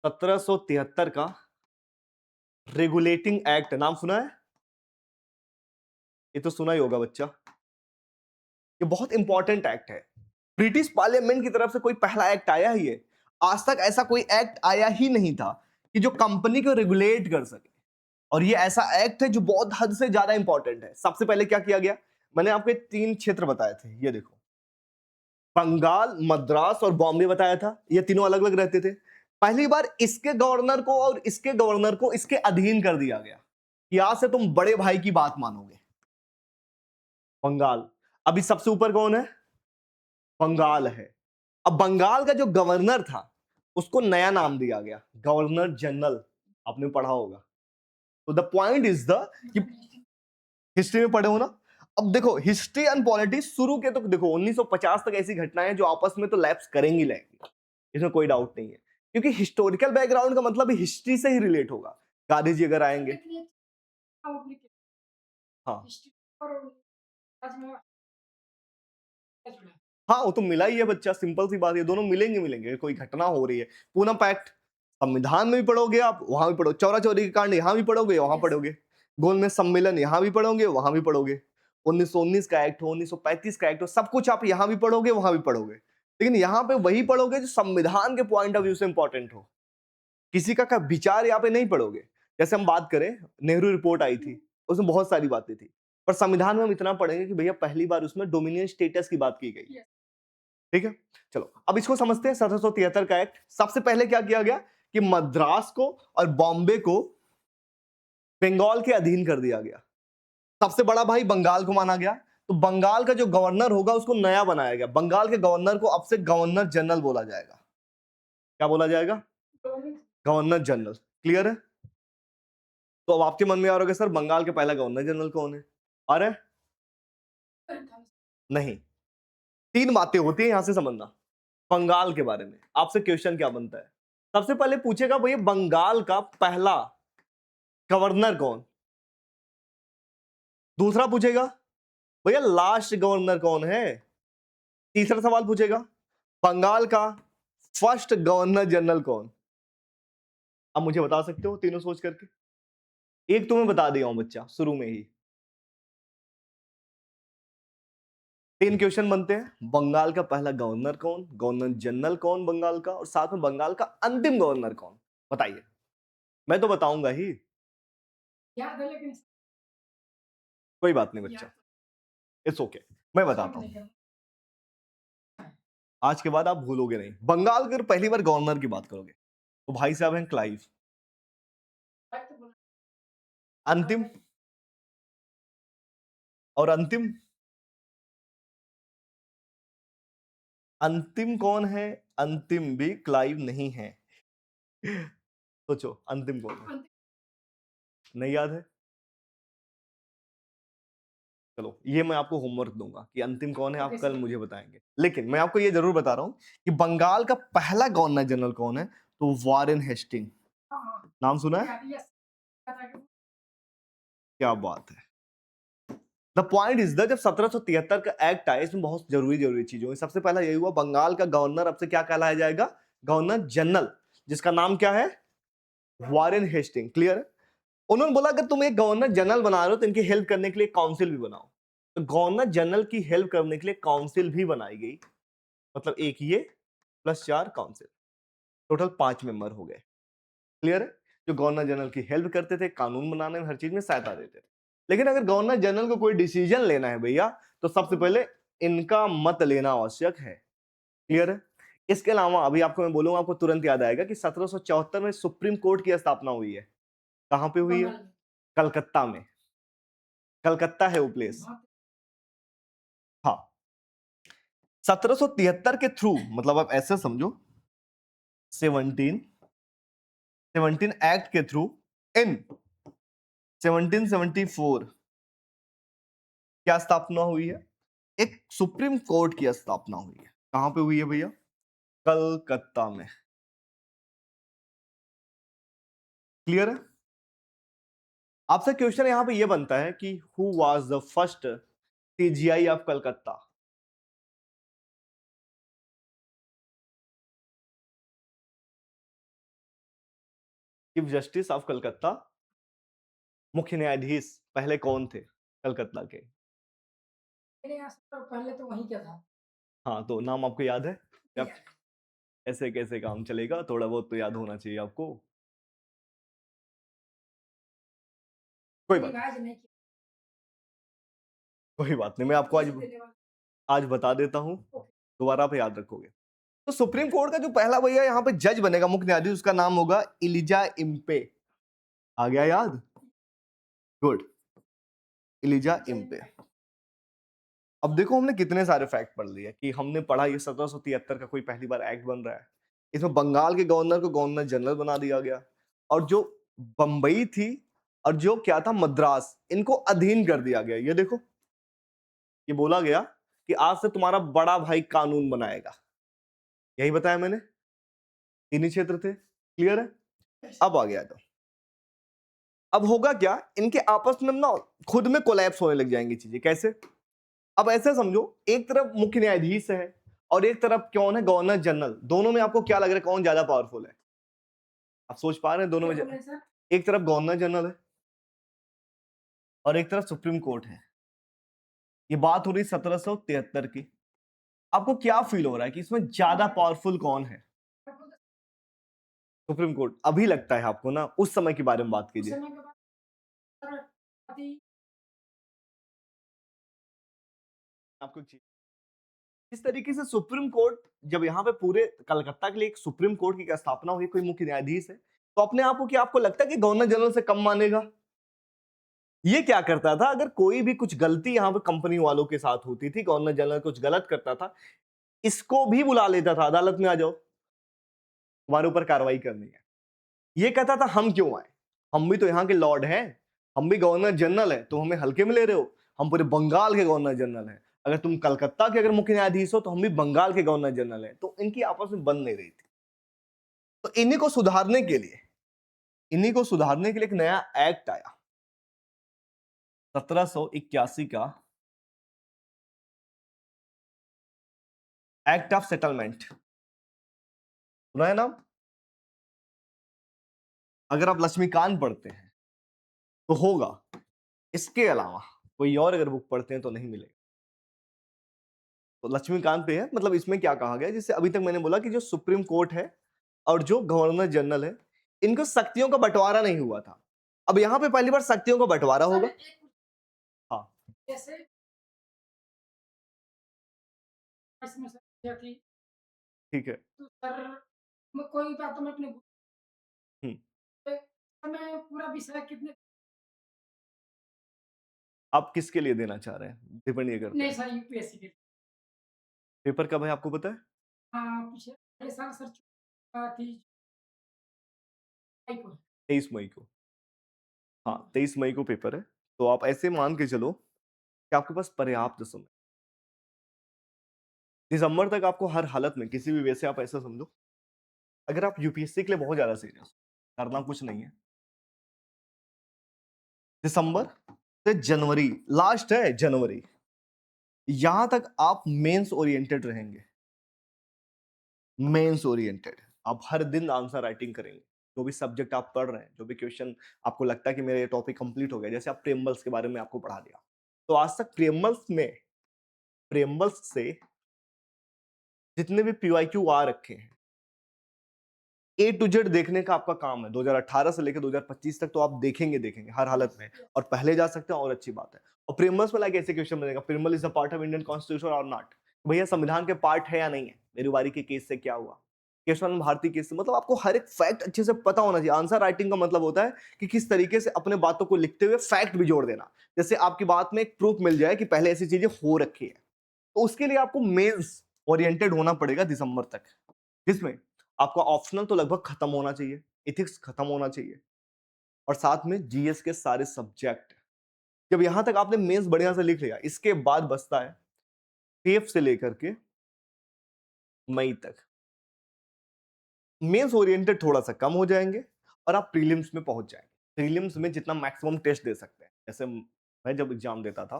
Speaker 1: 1773 का रेगुलेटिंग एक्ट, नाम सुना है? ये तो सुना ही होगा बच्चा, ये बहुत इंपॉर्टेंट एक्ट है। ब्रिटिश पार्लियामेंट की तरफ से कोई पहला एक्ट आया ही है, आज तक ऐसा कोई एक्ट आया ही नहीं था कि जो कंपनी को रेगुलेट कर सके। और ये ऐसा एक्ट है जो बहुत हद से ज्यादा इंपॉर्टेंट है। सबसे पहले क्या किया गया, मैंने आपको 3 क्षेत्र बताए थे, ये देखो, बंगाल, मद्रास और बॉम्बे बताया था, ये तीनों अलग अलग रहते थे। पहली बार इसके गवर्नर को और इसके गवर्नर को इसके अधीन कर दिया गया, यहां से तुम बड़े भाई की बात मानोगे। बंगाल, अभी सबसे ऊपर कौन है? बंगाल है। अब बंगाल का जो गवर्नर था उसको नया नाम दिया गया, गवर्नर जनरल, आपने पढ़ा होगा। तो the point is the, history में पढ़े हो ना। अब देखो, हिस्ट्री एंड पॉलिटिक्स शुरू के तो देखो 1950 तक ऐसी घटनाएं जो आपस में तो लैप्स करेंगी लेंगी, इसमें कोई डाउट नहीं है, क्योंकि हिस्टोरिकल बैकग्राउंड का मतलब हिस्ट्री से ही रिलेट होगा। गांधी जी अगर आएंगे, हाँ हाँ, वो तो मिला ही है बच्चा, सिंपल सी बात है, दोनों मिलेंगे मिलेंगे, कोई घटना हो रही है। पूना पैक्ट संविधान में भी पढ़ोगे आप, वहां भी पढ़ो, चौरा चौरी के कांड यहाँ भी पढ़ोगे वहां पढ़ोगे, गोल में सम्मेलन यहाँ भी पढ़ोगे वहां भी पढ़ोगे, 1919 का एक्ट हो, 1935 का एक्ट हो, सब कुछ आप यहाँ भी पढ़ोगे वहां भी पढ़ोगे। लेकिन यहाँ पे वही पढ़ोगे जो संविधान के पॉइंट ऑफ व्यू से इंपॉर्टेंट हो, किसी का विचार यहाँ पे नहीं पढ़ोगे। जैसे हम बात करें, नेहरू रिपोर्ट आई थी, उसमें बहुत सारी बातें थी, पर संविधान में हम इतना पढ़ेंगे कि भैया पहली बार उसमें डोमिनियन स्टेटस की बात की गई। ठीक है, चलो अब इसको समझते हैं। 1773 का एक्ट, सबसे पहले क्या किया गया कि मद्रास को और बॉम्बे को बंगाल के अधीन कर दिया गया। सबसे बड़ा भाई बंगाल को माना गया, तो बंगाल का जो गवर्नर होगा उसको नया बनाया गया। बंगाल के गवर्नर को अब से गवर्नर जनरल बोला जाएगा। क्या बोला जाएगा? Governor general. क्लियर है? तो अब आपके मन में आ रहा होगा सर बंगाल के पहला गवर्नर जनरल कौन है? अरे नहीं, 3 बातें होती है यहां से समझना बंगाल के बारे में। आपसे क्वेश्चन क्या बनता है, सबसे पहले पूछेगा भैया बंगाल का पहला गवर्नर कौन, दूसरा पूछेगा भैया लास्ट गवर्नर कौन है, तीसरा सवाल पूछेगा बंगाल का फर्स्ट गवर्नर जनरल कौन। अब मुझे बता सकते हो तीनों सोच करके? एक तुम्हें बता दिया हूं बच्चा शुरू में ही। 3 क्वेश्चन बनते हैं, बंगाल का पहला गवर्नर कौन, गवर्नर जनरल कौन बंगाल का, और साथ में बंगाल का अंतिम गवर्नर कौन। बताइए, मैं तो बताऊंगा ही। कोई बात नहीं बच्चा, इट्स ओके, मैं बताता हूं। आज के बाद आप भूलोगे नहीं। बंगाल अगर पहली बार गवर्नर की बात करोगे तो भाई साहब हैं क्लाइव। अंतिम, और अंतिम, अंतिम कौन है? अंतिम भी क्लाइव नहीं है। सोचो अंतिम कौन है? नहीं याद है? चलो ये मैं आपको होमवर्क दूंगा कि अंतिम कौन है, आप
Speaker 2: Okay,
Speaker 1: कल
Speaker 2: sir.
Speaker 1: मुझे बताएंगे। लेकिन मैं आपको ये जरूर बता रहा हूं कि बंगाल का पहला गवर्नर जनरल कौन है, तो वॉरेन हेस्टिंग।
Speaker 2: हाँ,
Speaker 1: नाम सुना है?
Speaker 2: yeah, yes. पता है कि-
Speaker 1: क्या बात है। द पॉइंट इज द, जब 1773 का एक्ट आया, इसमें बहुत जरूरी जरूरी चीजें हुई। सबसे पहला यही हुआ, बंगाल का गवर्नर अब से क्या कहलाया जाएगा, गवर्नर जनरल, जिसका नाम क्या है, वॉरेन हेस्टिंग। क्लियर है? उन्होंने बोला अगर तुम एक गवर्नर जनरल बना रहे हो तो इनकी हेल्प करने के लिए काउंसिल भी बनाओ। तो गवर्नर जनरल की हेल्प करने के लिए काउंसिल भी बनाई गई, मतलब एक ये प्लस 4 काउंसिल, टोटल 5 मेंबर हो गए। क्लियर है? जो गवर्नर जनरल की हेल्प करते थे, कानून बनाने में हर चीज में सहायता देते थे। लेकिन अगर गवर्नर जनरल को कोई डिसीजन लेना है भैया, तो सबसे पहले इनका मत लेना आवश्यक है। क्लियर है? इसके अलावा अभी आपको मैं बोलूंगा, आपको तुरंत याद आएगा कि 1774 में सुप्रीम कोर्ट की स्थापना हुई है। कहां पे हुई है?
Speaker 2: बंगाल में।
Speaker 1: कलकत्ता में। कलकत्ता है वो प्लेस।
Speaker 2: हाँ,
Speaker 1: हाँ, 1773 के थ्रू, मतलब आप ऐसे समझो, 17 एक्ट के थ्रू इन 1774 क्या स्थापना हुई है, एक सुप्रीम कोर्ट की स्थापना हुई है। कहां पे हुई है भैया? कलकत्ता में। क्लियर है? आपसे क्वेश्चन यहां पे ये बनता है कि who was the first CGI of Calcutta? Chief justice of Calcutta, मुख्य न्यायाधीश पहले कौन थे कलकत्ता के?
Speaker 2: मेरे यहाँ से तो पहले तो वहीं क्या था।
Speaker 1: हाँ, तो नाम आपको याद है? या ऐसे कैसे काम चलेगा, थोड़ा बहुत तो याद होना चाहिए आपको। कोई बात
Speaker 2: रिवाज नहीं किया।
Speaker 1: कोई बात नहीं, मैं आपको आज
Speaker 2: देने वाला।
Speaker 1: आज बता देता हूं, दोबारा आप याद रखोगे। तो सुप्रीम कोर्ट का जो पहला भैया यहाँ पे जज बनेगा, मुख्य न्यायाधीश, उसका नाम होगा इलिजा इम्पे। आ गया याद? Good, Elijah Impey. अब देखो हमने कितने सारे फैक्ट पढ़ लिए कि हमने पढ़ा ये 1773 का कोई पहली बार एक्ट बन रहा है, इसमें बंगाल के गवर्नर को गवर्नर जनरल बना दिया गया, और जो बंबई थी और जो क्या था मद्रास, इनको अधीन कर दिया गया। ये देखो, ये बोला गया कि आज से तुम्हारा बड़ा भाई कानून बनाएगा। यही बताया मैंने, तीन ही क्षेत्र थे। क्लियर है? अब आ गया तो अब होगा क्या, इनके आपस में ना खुद में कोलैप्स होने लग जाएंगी चीजें। कैसे? अब ऐसे समझो, एक तरफ मुख्य न्यायाधीश है और एक तरफ कौन है, गवर्नर जनरल। दोनों में आपको क्या लग रहा है, कौन ज्यादा पावरफुल है? आप सोच पा रहे हैं दोनों
Speaker 2: क्या
Speaker 1: में?
Speaker 2: बोले सर?
Speaker 1: एक तरफ गवर्नर जनरल है और एक तरफ सुप्रीम कोर्ट है। ये बात हो रही 1773 की। आपको क्या फील हो रहा है कि इसमें ज्यादा पावरफुल कौन है? सुप्रीम कोर्ट अभी लगता है आपको ना? उस समय के बारे में बात
Speaker 2: उस
Speaker 1: कीजिए।
Speaker 2: समय के बाद सर अति
Speaker 1: आपको इस तरीके से सुप्रीम कोर्ट, जब यहाँ पे पूरे कलकत्ता के लिए एक सुप्रीम कोर्ट की क्या स्थापना हुई, कोई मुख्य न्यायाधीश है, तो अपने आप को क्या आपको लगता है कि गवर्नर जनरल से कम मानेगा? ये क्या करता था, अगर कोई भी कुछ गलती यहाँ पे कंपनी वालों के साथ होती थी, गवर्नर जनरल कुछ गलत करता था, इसको भी बुला लेता था, अदालत में आ जाओ, तुम्हारे ऊपर कार्रवाई करनी है। ये कहता था हम क्यों आए, हम भी तो यहाँ के लॉर्ड हैं, हम भी गवर्नर जनरल है, तुम हमें हल्के में ले रहे हो, हम पूरे बंगाल के गवर्नर जनरल हैं। अगर तुम कलकत्ता के अगर मुख्य न्यायाधीश हो तो हम भी बंगाल के गवर्नर जनरल हैं। तो इनकी आपस में बन नहीं रही थी। तो इन्हीं को सुधारने के लिए, एक नया एक्ट आया 1781 का, एक्ट ऑफ सेटलमेंट। सुना है नाम? अगर आप लक्ष्मीकांत पढ़ते हैं तो होगा, इसके अलावा कोई और अगर बुक पढ़ते हैं तो नहीं मिलेगा। तो लक्ष्मीकांत पे है। मतलब इसमें क्या कहा गया, जैसे अभी तक मैंने बोला कि जो सुप्रीम कोर्ट है और जो गवर्नर जनरल है, इनको शक्तियों का बंटवारा नहीं हुआ था। अब यहाँ पे पहली बार शक्तियों का बंटवारा होगा। हाँ,
Speaker 2: जैसे इसमें सर क्या थी,
Speaker 1: ठीक है।
Speaker 2: तो सर मैं कोई बात तो मैं अपने
Speaker 1: हम्म,
Speaker 2: मैं पूरा विषय कितने
Speaker 1: आप किसके लिए देना चाह रहे हैं, डिपेंड ये करता
Speaker 2: नहीं
Speaker 1: है।
Speaker 2: सर यूपीएससी के।
Speaker 1: पेपर कब है आपको पता है?
Speaker 2: हाँ पीछे ये साल सर थी
Speaker 1: 23 मई को। हाँ 23 मई को पेपर है, तो आप ऐसे मान के चलो कि आपके पास पर्याप्त समय, दिसंबर तक आपको हर हालत में किसी भी वे से आप ऐसा समझो, अगर आप यूपीएससी के लिए बहुत ज्यादा सीरियस, करना कुछ नहीं है, दिसंबर से जनवरी, लास्ट है जनवरी, यहां तक आप मेंस ओरिएंटेड रहेंगे। मेंस ओरिएंटेड, आप हर दिन आंसर राइटिंग करेंगे, जो भी सब्जेक्ट आप पढ़ रहे हैं, जो भी क्वेश्चन आपको लगता है कि मेरा ये टॉपिक कंप्लीट हो गया, जैसे आप प्रेम्बल्स के बारे में आपको पढ़ा दिया, तो आज तक प्रेम्बल्स से जितने भी पीवाईक्यू आ रखे हैं, ए टू जेड देखने का आपका काम है। 2018 से लेकर 2025 तक तो आप देखेंगे हर हालत में, और पहले जा सकते हैं और अच्छी बात है। और प्रीमियर्स में लाइक ऐसे क्वेश्चन बनेगा, premier is a part of Indian constitution or not, भैया संविधान के पार्ट है या नहीं है, मेरी बारी के केस से क्या हुआ, केशवानंद भारती केस से, मतलब आपको हर एक फैक्ट अच्छे से पता होना चाहिए। आंसर राइटिंग का मतलब होता है कि किस तरीके से अपने बातों को लिखते हुए फैक्ट भी जोड़ देना, जैसे आपकी बात में एक प्रूफ मिल जाए कि पहले ऐसी चीजें हो रखी है। तो उसके लिए आपको मेंस ओरिएंटेड होना पड़ेगा दिसंबर तक, जिसमें आपका ऑप्शनल तो लगभग खत्म होना चाहिए, इथिक्स खत्म होना चाहिए, और साथ में जीएस के सारे सब्जेक्ट। जब यहां तक आपने मेंस बढ़िया से लिख लिया, इसके बाद बचता है पीएफ से लेकर के मई तक, मेंस ओरिएंटेड थोड़ा सा कम हो जाएंगे और आप प्रीलिम्स में पहुंच जाएंगे। प्रीलिम्स में जितना मैक्सिमम टेस्ट दे सकते हैं, जैसे मैं जब एग्जाम देता था,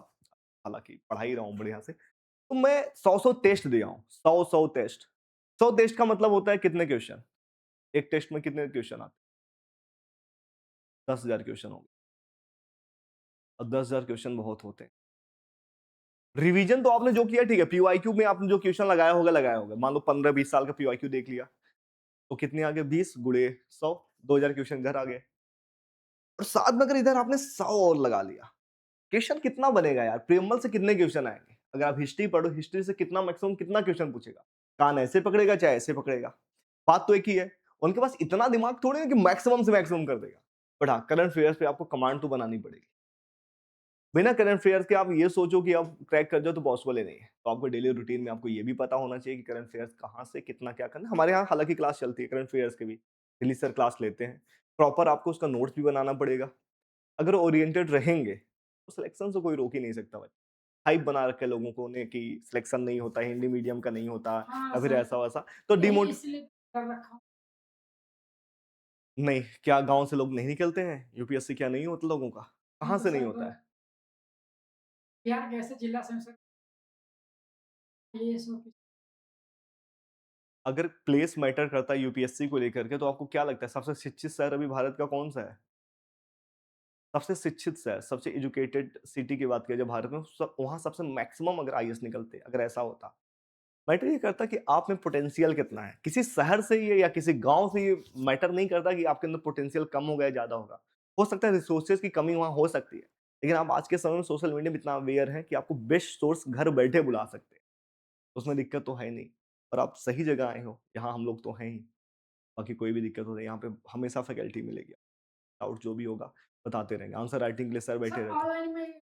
Speaker 1: हालांकि पढ़ा ही रहा हूं बढ़िया से, तो मैं 100 टेस्ट दिया हूं, 100 टेस्ट। 100 टेस्ट का मतलब होता है कितने क्वेश्चन, एक टेस्ट में कितने क्वेश्चन आते हैं, 10,000 क्वेश्चन होंगे, और 10,000 क्वेश्चन बहुत होते हैं। रिवीजन तो आपने जो किया ठीक है, पीवाईक्यू में आपने जो क्वेश्चन लगाया होगा, मान लो 15-20 साल का पीवाईक्यू देख लिया, तो कितने आ गए, 20 गुणे 100, 2,000 क्वेश्चन इधर आ गए। और साथ में अगर इधर आपने 100 और लगा लिया, क्वेश्चन कितना बनेगा यार, प्रीएम्बल से कितने क्वेश्चन आएंगे, अगर आप हिस्ट्री पढ़ो, हिस्ट्री से कितना मैक्सिमम कितना क्वेश्चन पूछेगा, कान ऐसे पकड़ेगा चाहे ऐसे पकड़ेगा, बात तो एक ही है। उनके पास इतना दिमाग थोड़ी है कि मैक्सिमम से मैक्सिमम कर देगा, बट हाँ करंट अफेयर्स पे आपको कमांड तो बनानी पड़ेगी। बिना करंट अफेयर्स के आप ये सोचो कि आप क्रैक कर जाओ तो पॉसिबल ही नहीं है। तो आपको डेली रूटीन में आपको ये भी पता होना चाहिए कि करंट अफेयर्स कहाँ से कितना क्या करना है। हमारे यहाँ हालांकि क्लास चलती है करंट अफेयर्स की भी, दिल्ली सर क्लास लेते हैं, प्रॉपर आपको उसका नोट्स भी बनाना पड़ेगा। अगर ओरिएंटेड रहेंगे तो सिलेक्शन से कोई रोक ही नहीं सकता भाई। हाइप बना रखे लोगों को ने कि सिलेक्शन नहीं होता, हिंदी मीडियम का नहीं होता,
Speaker 2: हाँ
Speaker 1: या फिर
Speaker 2: सही
Speaker 1: ऐसा
Speaker 2: बात,
Speaker 1: वैसा, तो
Speaker 2: यही
Speaker 1: डिमोट
Speaker 2: इसलिए कर रखा हूँ।
Speaker 1: नहीं, क्या गांव से लोग नहीं निकलते हैं, यूपीएससी क्या नहीं होता लोगों का, कहाँ
Speaker 2: तो
Speaker 1: से नहीं
Speaker 2: सर
Speaker 1: होता है।
Speaker 2: बिहार कैसे जिला संसद ये सब
Speaker 1: अगर प्लेस मैटर करता है यूपीएससी को लेकर के, तो आपको क्या लगता है सबसे शिक्षित शहर अभी भारत का कौन सा है, सबसे शिक्षित शहर, सबसे एजुकेटेड सिटी की बात किया जाए भारत में, वहां सबसे मैक्सिमम अगर आईएएस निकलते, अगर ऐसा होता। मैटर ये करता कि आप में पोटेंशियल कितना है, किसी शहर से ये या किसी गांव से ये मैटर नहीं करता कि आपके अंदर पोटेंशियल कम हो गया ज्यादा होगा। हो सकता है रिसोर्सेज की कमी वहां हो सकती है, लेकिन आप आज के समय में सोशल मीडिया में इतना अवेयर है कि आपको बेस्ट सोर्स घर बैठे बुला सकते हैं, उसमें दिक्कत तो है नहीं। और आप सही जगह आए हो, यहाँ हम लोग तो हैं ही, बाकी कोई भी दिक्कत हो रही है यहाँ पे हमेशा फैकल्टी मिलेगी, डाउट जो भी होगा बताते रहेंगे, आंसर राइटिंग के लिए सर बैठे
Speaker 2: सर
Speaker 1: रहते हैं।
Speaker 2: ऑनलाइन में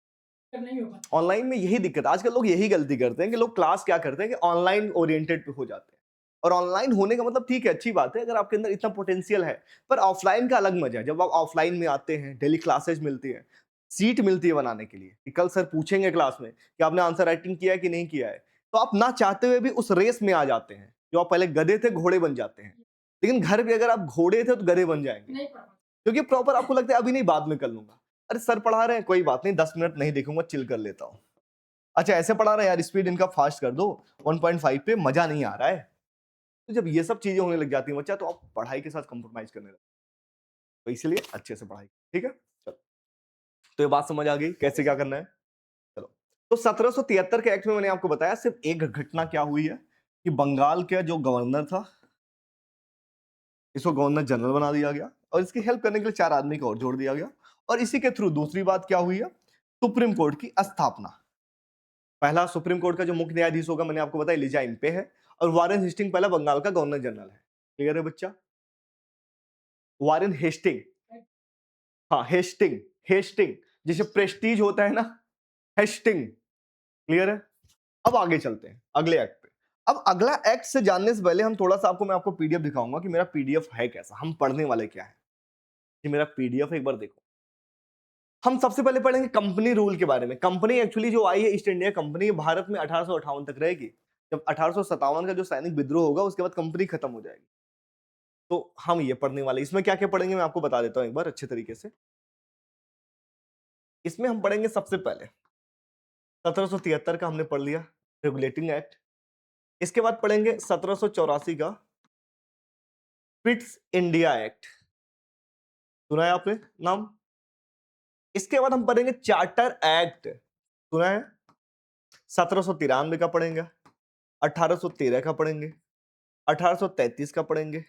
Speaker 2: नहीं हो पाता।
Speaker 1: ऑनलाइन में यही दिक्कत, आजकल लोग यही गलती करते हैं कि लोग क्लास क्या करते हैं कि ऑनलाइन ओरिएंटेड हो जाते हैं, और ऑनलाइन होने का मतलब ठीक है, अच्छी बात है अगर आपके अंदर इतना पोटेंशियल है, पर ऑफलाइन का अलग मजा है। जब आप ऑफलाइन में आते हैं, डेली क्लासेज मिलती है, सीट मिलती है बनाने के लिए कि कल सर पूछेंगे क्लास में कि आपने आंसर राइटिंग किया है कि नहीं किया है, तो आप ना चाहते हुए भी उस रेस में आ जाते हैं, जो आप पहले गधे थे घोड़े बन जाते हैं। लेकिन घर पे अगर आप घोड़े थे तो गधे बन जाएंगे,
Speaker 2: नहीं पढ़ पाता।
Speaker 1: क्योंकि प्रॉपर आपको लगता है अभी नहीं बाद में कर लूंगा, अरे सर पढ़ा रहे हैं कोई बात नहीं, 10 मिनट नहीं देखूंगा, चिल कर लेता हूँ। अच्छा ऐसे पढ़ा रहे हैं यार, स्पीड इनका फास्ट कर दो 1.5 पे, मजा नहीं आ रहा है। तो जब ये सब चीजें होने लग जाती हैं बच्चा, तो आप पढ़ाई के साथ कंप्रोमाइज करने लगते हैं। तो इसलिए अच्छे से पढ़ाई, ठीक है चलो। तो ये बात समझ आ गई कैसे क्या करना है, चलो। तो 1773 के एक्ट में मैंने आपको बताया सिर्फ एक घटना क्या हुई है कि बंगाल का जो गवर्नर था, इसको गवर्नर जनरल बना दिया गया, और इसकी हेल्प करने के लिए 4 आदमी को और जोड़ दिया गया। और इसी के थ्रू दूसरी बात क्या हुई है, सुप्रीम कोर्ट की स्थापना। पहला सुप्रीम कोर्ट का जो मुख्य न्यायाधीश होगा मैंने आपको बताया एलिजा इम्पे है, और वारेन हेस्टिंग पहला बंगाल का गवर्नर जनरल है। क्लियर है बच्चा, वारेन हेस्टिंग, हाँ हेस्टिंग, हेस्टिंग जैसे प्रेस्टीज होता है ना, हेस्टिंग। क्लियर है, अब आगे चलते हैं अगले एक्ट पे। अब अगला एक्ट से जानने से पहले हम थोड़ा सा आपको, मैं आपको पीडीएफ दिखाऊंगा कि मेरा पीडीएफ है कैसा, हम पढ़ने वाले क्या है। कि मेरा पीडीएफ एक बार देखो, हम सबसे पहले पढ़ेंगे कंपनी रूल के बारे में। कंपनी एक्चुअली जो आई है ईस्ट इंडिया कंपनी, भारत में 1858 तक रहेगी। जब 1857 का जो सैनिक विद्रोह होगा उसके बाद कंपनी खत्म हो जाएगी। तो हम ये पढ़ने वाले, इसमें क्या क्या पढ़ेंगे मैं आपको बता देता हूँ एक बार अच्छे तरीके से। इसमें हम पढ़ेंगे सबसे पहले 1773 का हमने पढ़ लिया, रेगुलेटिंग एक्ट। इसके बाद पढ़ेंगे 1784 का पिट्स इंडिया एक्ट, सुना है आपने नाम? इसके बाद हम पढ़ेंगे चार्टर एक्ट, सुना है? 1793 का पढ़ेंगे, 1813 का पढ़ेंगे, 1833 का पढ़ेंगे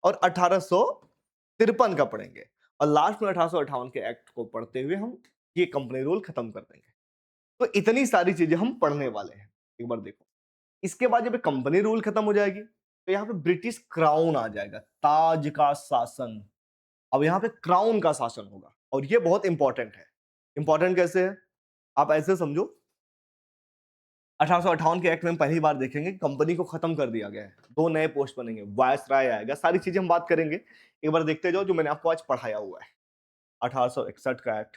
Speaker 1: और 1853 का पढ़ेंगे और लास्ट में 1858 के एक्ट को पढ़ते हुए हम ये कंपनी रूल खत्म कर देंगे। तो इतनी सारी चीजें हम पढ़ने वाले हैं। एक बार देखो, इसके बाद जब कंपनी रूल खत्म हो जाएगी तो यहाँ पे ब्रिटिश क्राउन आ जाएगा, ताज का शासन। अब यहाँ पे क्राउन का शासन होगा और ये बहुत इंपॉर्टेंट है। इंपॉर्टेंट कैसे है? आप ऐसे समझो, 1858 के एक्ट में हम पहली बार देखेंगे कंपनी को खत्म कर दिया गया है, 2 नए पोस्ट बनेंगे, वायसराय आएगा, सारी चीजें हम बात करेंगे। एक बार देखते जाओ जो मैंने आपको आज पढ़ाया हुआ है। 1861 का एक्ट,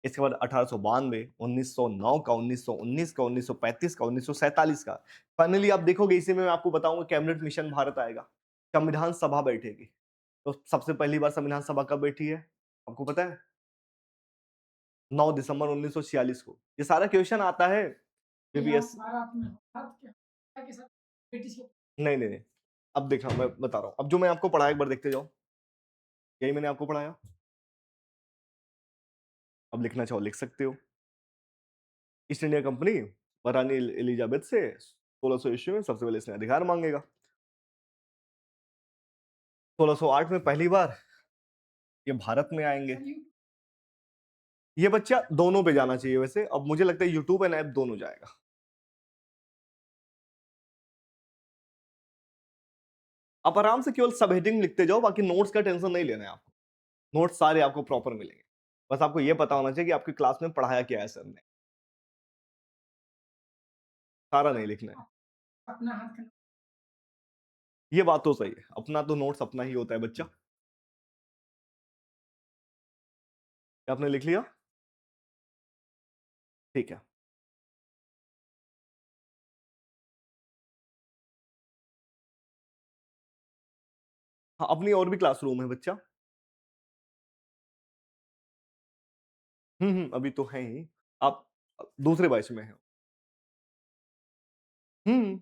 Speaker 1: इसके बाद 1892, 1909 का, 1919 का, 1935 का, 1947 का। फाइनली आप देखोगे इसी में मैं आपको बताऊंगा कैबिनेट मिशन भारत आएगा, संविधान सभा बैठेगी। तो सबसे पहली बार संविधान सभा कब बैठी है आपको पता है? 9 दिसंबर 1946 को। ये सारा क्वेश्चन आता है बीपीएस।
Speaker 2: भारत के साथ ब्रिटिश के
Speaker 1: नहीं नहीं नहीं, अब देखा मैं बता रहा हूँ, अब जो मैं आपको पढ़ाया एक बार देखते जाओ, यही मैंने आपको पढ़ाया। अब लिखना चाहो लिख सकते हो। ईस्ट इंडिया कंपनी महारानी एलिजाबेथ से 1600 ईस्वी में सबसे पहले इसने अधिकार मांगेगा। 1608 में पहली बार ये भारत में आएंगे। ये बच्चा दोनों पे जाना चाहिए वैसे, अब मुझे लगता है यूट्यूब एंड ऐप दोनों जाएगा। आप आराम से केवल सब हेडिंग लिखते जाओ, बाकी नोट्स का टेंशन नहीं लेना है आपको। नोट्स सारे आपको प्रॉपर मिलेंगे, बस आपको ये पता होना चाहिए कि आपकी क्लास में पढ़ाया क्या है सर ने। सारा नहीं लिखना है।
Speaker 2: अपना हाथ का
Speaker 1: ये बात तो सही है, अपना तो नोट्स अपना ही होता है बच्चा। क्या आपने लिख लिया? ठीक है। हाँ, अपनी और भी क्लासरूम है बच्चा। अभी तो है ही। आप दूसरे बैच में हैं। हम्म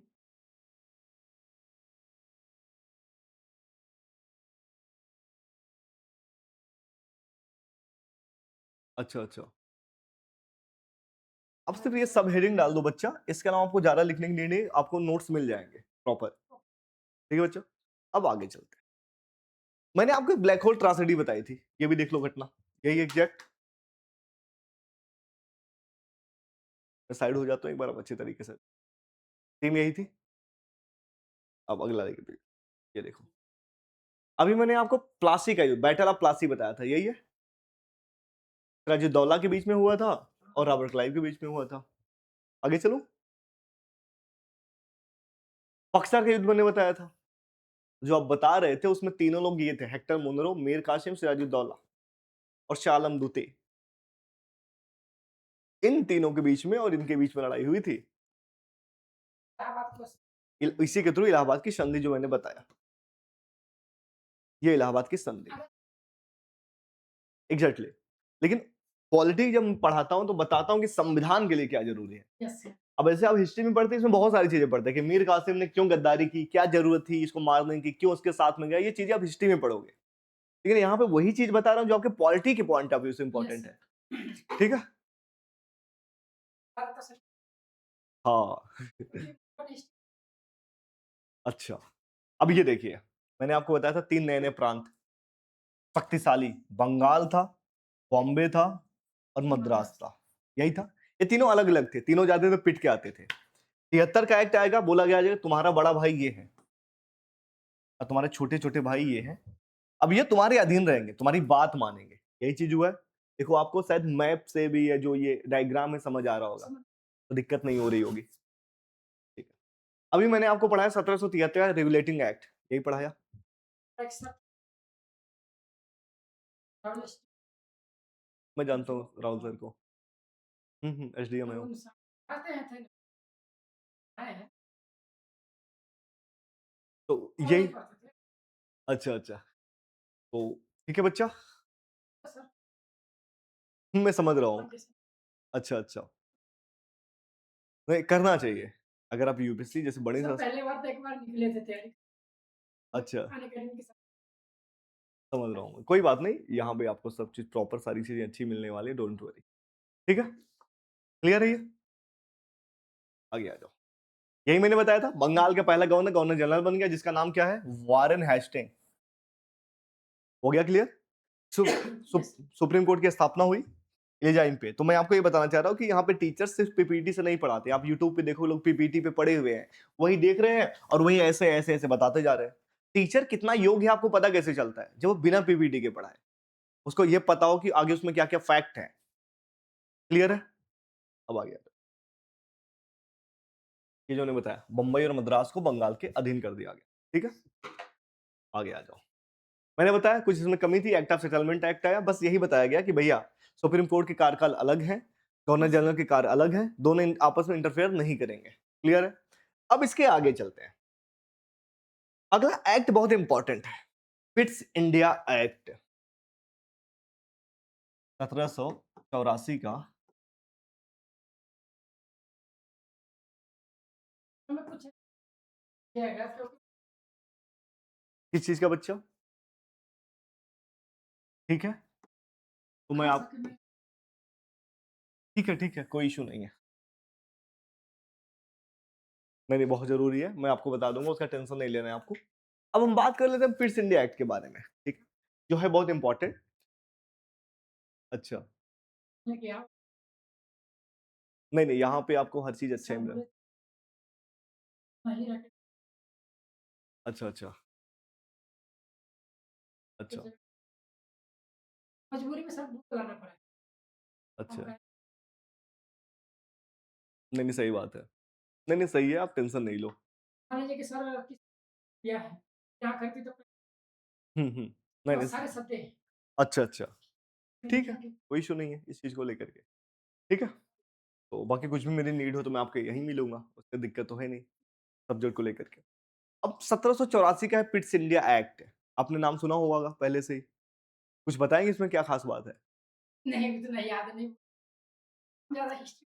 Speaker 1: अच्छा अच्छा। अब सिर्फ ये सब हेडिंग डाल दो बच्चा, इसके अलावा आपको ज्यादा लिखने के लिए नहीं, आपको नोट्स मिल जाएंगे प्रॉपर। ठीक है बच्चा, अब आगे चलते हैं। मैंने आपको ब्लैक होल ट्राजेडी बताई थी, ये भी देख लो घटना, यही एग्जैक्ट। साइड हो जाता हूँ एक बार अब अच्छे तरीके से। सेम यही थी। अब अगला देखिए, ये देखो। अभी मैंने आपको प्लासी का बैटल ऑफ प्लासी बताया था, यही है। सिराजुद्दौला के बीच में हुआ था और रॉबर्ट क्लाइव के बीच में हुआ था। आगे चलो, बक्सर का युद्ध मैंने बताया था। जो आप बता रहे थे उसमें तीनों लोग ये थे, हेक्टर मुनरो, मीर कासिम, सिराजुद्दौला और शाह आलम दुते। इन तीनों के बीच में और इनके बीच में लड़ाई हुई थी।
Speaker 2: बात को
Speaker 1: इसी के थ्रू इलाहाबाद की संधि जो मैंने बताया, ये इलाहाबाद की संधि एग्जैक्टली। लेकिन पॉलिटिक्स जब मैं पढ़ाता हूं तो बताता हूं कि संविधान के लिए क्या जरूरी है।
Speaker 2: यस सर
Speaker 1: अब ऐसे आप हिस्ट्री में पढ़ते हैं, इसमें बहुत सारी चीजें पढ़ते हैं कि मीर कासिम ने क्यों गद्दारी की, क्या जरूरत थी इसको मारने की, क्यों उसके साथ में गया, ये चीजें आप हिस्ट्री में पढ़ोगे। लेकिन यहाँ पे वही चीज बता रहा हूँ जो आपके पॉलिटी के पॉइंट ऑफ व्यू से इंपॉर्टेंट है। ठीक है,
Speaker 2: बात तो सर
Speaker 1: हाँ अच्छा। अब ये देखिए, मैंने आपको बताया था 3 नए नए प्रांत शक्तिशाली, बंगाल था, बॉम्बे था और मद्रास था, यही था। ये तीनों अलग अलग थे, तीनों जाते थे पिट के आते थे। 73 का एक्ट आएगा, बोला गया जाएगा तुम्हारा बड़ा भाई ये है और तुम्हारे छोटे छोटे भाई ये हैं। अब ये तुम्हारे अधीन रहेंगे, तुम्हारी बात मानेंगे, यही चीज हुआ है। देखो आपको शायद मैप से भी है जो ये डायग्राम में समझ आ रहा होगा, तो दिक्कत नहीं हो रही होगी। ठीक है, अभी मैंने आपको पढ़ाया 1773 रेगुलेटिंग एक्ट, यही पढ़ाया। मैं जानता हूँ राहुल सर को। एसडीएम है वो।
Speaker 2: आते हैं थे आए हैं
Speaker 1: तो
Speaker 2: वो
Speaker 1: यही
Speaker 2: नहीं पढ़ते थे
Speaker 1: अच्छा, अच्छा। तो ठीक है बच्चा,
Speaker 2: सर
Speaker 1: मैं समझ रहा हूँ।
Speaker 2: जैसे
Speaker 1: अच्छा, अच्छा। नहीं, करना चाहिए। अगर आप यूपीएससी जैसे बड़ी
Speaker 2: सर
Speaker 1: संस्था
Speaker 2: पहले बार तो एक बार निकले थे तैयारी
Speaker 1: अच्छा,
Speaker 2: खान अकेडमी के साथ
Speaker 1: समझ रहा हूँ। कोई बात नहीं, यहाँ पे आपको सब चीज़ प्रॉपर सारी चीज़ें अच्छी मिलने वाली है, डोंट वरी। ठीक है? क्लियर है ये? आगे आ जाओ। यही मैंने बताया था, बंगाल का पहला गवर्नर गवर्नर जनरल बन गया, जिसका नाम क्या है? Warren Hasting. हो गया क्लियर? सुप्रीम कोर्ट की स्थापना हुई एजाइम पे। तो मैं आपको ये बताना चाह रहा हूँ कि यहाँ पे टीचर्स सिर्फ पीपीटी से नहीं पढ़ाते। आप यूट्यूब पे देखो, लोग पीपीटी पे पढ़े हुए हैं, वही देख रहे हैं और वही ऐसे ऐसे ऐसे बताते जा रहे हैं। टीचर कितना योग्य है आपको पता कैसे चलता है? जब वो बिना पीपीटी के पढ़ाए, उसको ये पता हो कि आगे उसमें क्या क्या फैक्ट है। क्लियर है? अब आ गया ये जो ने बताया, बंबई और मद्रास को बंगाल के अधीन कर दिया गया। ठीक है, आगे आ जाओ। मैंने बताया कुछ इसमें कमी थी, एक्ट ऑफ सेटलमेंट एक्ट आया, बस यही बताया गया कि भैया सुप्रीम कोर्ट के कार्यकाल अलग है, गवर्नर जनरल के कार्य अलग है, दोनों आपस में इंटरफेयर नहीं करेंगे। क्लियर है? अब इसके आगे चलते हैं। अगला एक्ट बहुत इंपॉर्टेंट है, पिट्स इंडिया एक्ट 1784 का।
Speaker 2: हमें कुछ किया क्योंकि
Speaker 1: किस चीज का बच्चा? ठीक है, तो मैं आप ठीक है, कोई इशू नहीं है। नहीं, बहुत जरूरी है, मैं आपको बता दूंगा, उसका टेंशन नहीं लेना है आपको। अब हम बात कर लेते हैं पिट्स इंडिया एक्ट के बारे में, ठीक है, जो है बहुत इंपॉर्टेंट। अच्छा,
Speaker 2: किया
Speaker 1: नहीं नहीं, यहाँ पे आपको हर चीज अच्छा ही मिला।
Speaker 2: नहीं रखे
Speaker 1: अच्छा, अच्छा, अच्छा,
Speaker 2: मजबूरी में सब बुक लाना पड़ा
Speaker 1: अच्छा।
Speaker 2: हम
Speaker 1: नहीं नहीं, सही बात है। नहीं नहीं, सही है, आप टेंशन नहीं लो।
Speaker 2: मान लीजिए कि सर किस किया है क्या करती तो
Speaker 1: नहीं
Speaker 2: बहुत
Speaker 1: नहीं,
Speaker 2: सारे सत्ते हैं
Speaker 1: अच्छा, अच्छा, ठीक है,
Speaker 2: कि
Speaker 1: कोई इशू नहीं है इस चीज को लेकर के। ठीक है, तो बाकी कुछ भी मेरी नीड हो तो मैं आपके यहीं मिलूंगा, उससे दिक्कत तो है नहीं सब्जेक्ट को लेकर के। अब 1784 का है पिट्स इंडिया एक्ट, आपने नाम सुना होगा पहले से ही। कुछ बताएंगे इसमें क्या खास बात है?
Speaker 2: नहीं उतना याद नहीं ज्यादा हिस्ट्री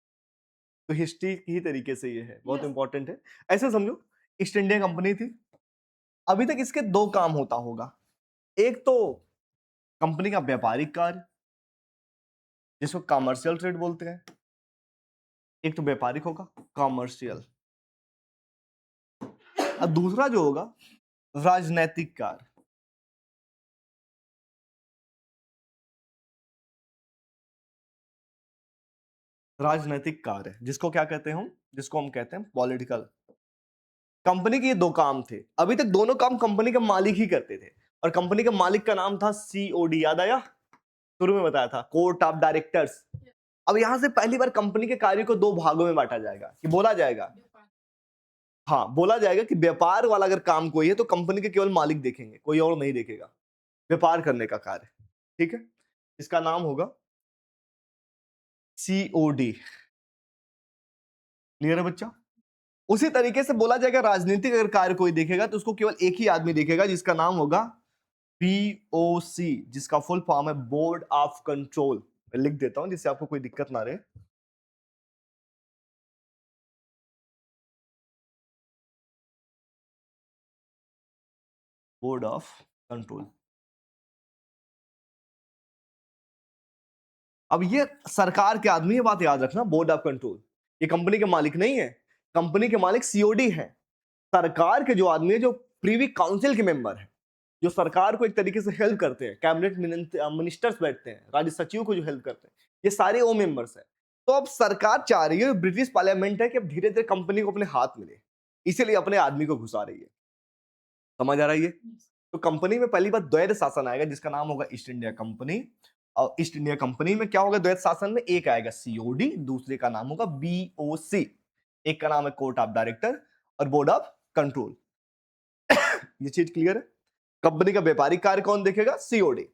Speaker 1: तो हिस्ट्री की ही तरीके से ये है, बहुत
Speaker 2: यस
Speaker 1: इंपॉर्टेंट है। ऐसे समझो, ईस्ट इंडिया कंपनी थी। अभी तक इसके दो काम होता होगा। एक तो कंपनी का व्यापारिक कार्य, जिसको कमर्शियल ट्रेड बोलते हैं। एक तो व्यापारिक होगा, कॉमर्शियल। और दूसरा जो होगा, राजनैतिक कार्य। राजनैतिक कार्य जिसको क्या कहते हैं हम, जिसको हम कहते हैं पॉलिटिकल। कंपनी के ये दो काम थे। अभी तक दोनों काम कंपनी का मालिक ही करते थे, और कंपनी का मालिक का नाम था सीओडी। याद आया? शुरू में बताया था, कोर्ट ऑफ डायरेक्टर्स। अब यहां से पहली बार कंपनी के कार्य को दो भागों में बांटा जाएगा, कि बोला जाएगा, हाँ बोला जाएगा कि व्यापार वाला अगर काम कोई है तो कंपनी के केवल मालिक देखेंगे, कोई और नहीं देखेगा। व्यापार करने का कार्य, ठीक है, इसका नाम होगा सीओडी। क्लियर है बच्चा? उसी तरीके से बोला जाएगा, राजनीतिक अगर कार्य कोई देखेगा तो उसको केवल एक ही आदमी देखेगा, जिसका नाम होगा बीओसी, जिसका फुल फॉर्म है बोर्ड ऑफ कंट्रोल। मैं लिख देता हूं जिससे आपको कोई दिक्कत ना रहे। Board of control. अब ये सरकार के आदमी, ये बात याद रखना, बोर्ड ऑफ कंट्रोल ये कंपनी के मालिक नहीं है। कंपनी के मालिक सीओडी है। सरकार के जो आदमी है, जो प्रीवी काउंसिल के मेंबर है, जो सरकार को एक तरीके से हेल्प करते हैं, कैबिनेट मिनिस्टर्स बैठते हैं, राज्य सचिव को जो हेल्प करते हैं, ये सारे वो मेंबर्स हैं। तो अब सरकार चाह रही है, ब्रिटिश पार्लियामेंट है, कि अब धीरे धीरे कंपनी को अपने हाथ मिले, इसीलिए अपने आदमी को घुसा रही है। समझ आ रहा है ये? तो कंपनी में पहली बार द्वैध शासन आएगा, जिसका नाम होगा ईस्ट इंडिया कंपनी। और ईस्ट इंडिया कंपनी में क्या होगा द्वैध शासन में? एक आएगा सीओडी, दूसरे का नाम होगा बीओसी। एक का नाम है कोर्ट ऑफ डायरेक्टर और बोर्ड ऑफ कंट्रोल। ये चीज क्लियर है? कंपनी का व्यापारिक कार्य कौन देखेगा? सीओडी।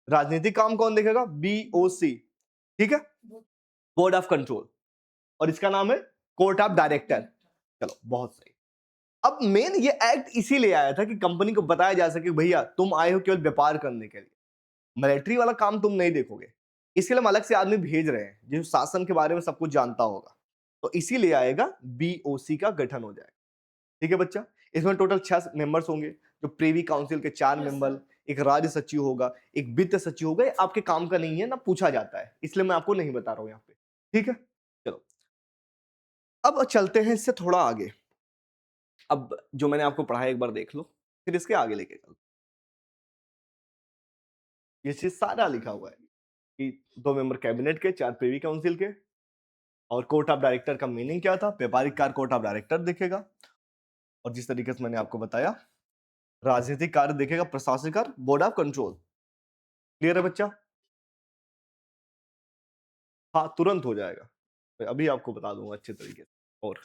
Speaker 1: राजनीतिक काम कौन देखेगा? बीओसी। ठीक है, बोर्ड ऑफ कंट्रोल, और इसका नाम है कोर्ट ऑफ डायरेक्टर। चलो बहुत सही। अब मेन ये एक्ट इसीलिए आया था कि कंपनी को बताया जा सके भैया तुम आए हो केवल व्यापार करने के लिए, मिलिट्री वाला काम तुम नहीं देखोगे, इसके लिए हम अलग से आदमी भेज रहे हैं जो शासन के बारे में सब कुछ जानता होगा, तो इसीलिए आएगा बीओसी का गठन हो जाएगा। ठीक है बच्चा, इसमें टोटल 6 मेंबर्स होंगे, जो प्रीवी काउंसिल के 4
Speaker 2: Yes,
Speaker 1: मेंबर,
Speaker 2: sir.
Speaker 1: एक राज्य सचिव होगा, एक वित्त सचिव होगा। ये आपके काम का नहीं है ना, पूछा जाता है, इसलिए मैं आपको नहीं बता रहा हूं यहाँ पे। ठीक है, चलो अब चलते हैं इससे थोड़ा आगे। अब जो मैंने आपको पढ़ा है एक बार देख लो, फिर इसके आगे लेके चलो। ये चीज सारा लिखा हुआ है कि 2 मेंबर कैबिनेट के, 4 प्रीवी काउंसिल के, और कोर्ट ऑफ डायरेक्टर का मीनिंग क्या था, व्यापारिक कार्य कोर्ट ऑफ डायरेक्टर देखेगा, और जिस तरीके से मैंने आपको बताया राजनीतिक कार्य देखेगा प्रशासनिक कार्य बोर्ड ऑफ कंट्रोल। क्लियर है बच्चा? हाँ तुरंत हो जाएगा, मैं अभी आपको बता दूंगा अच्छे तरीके से। और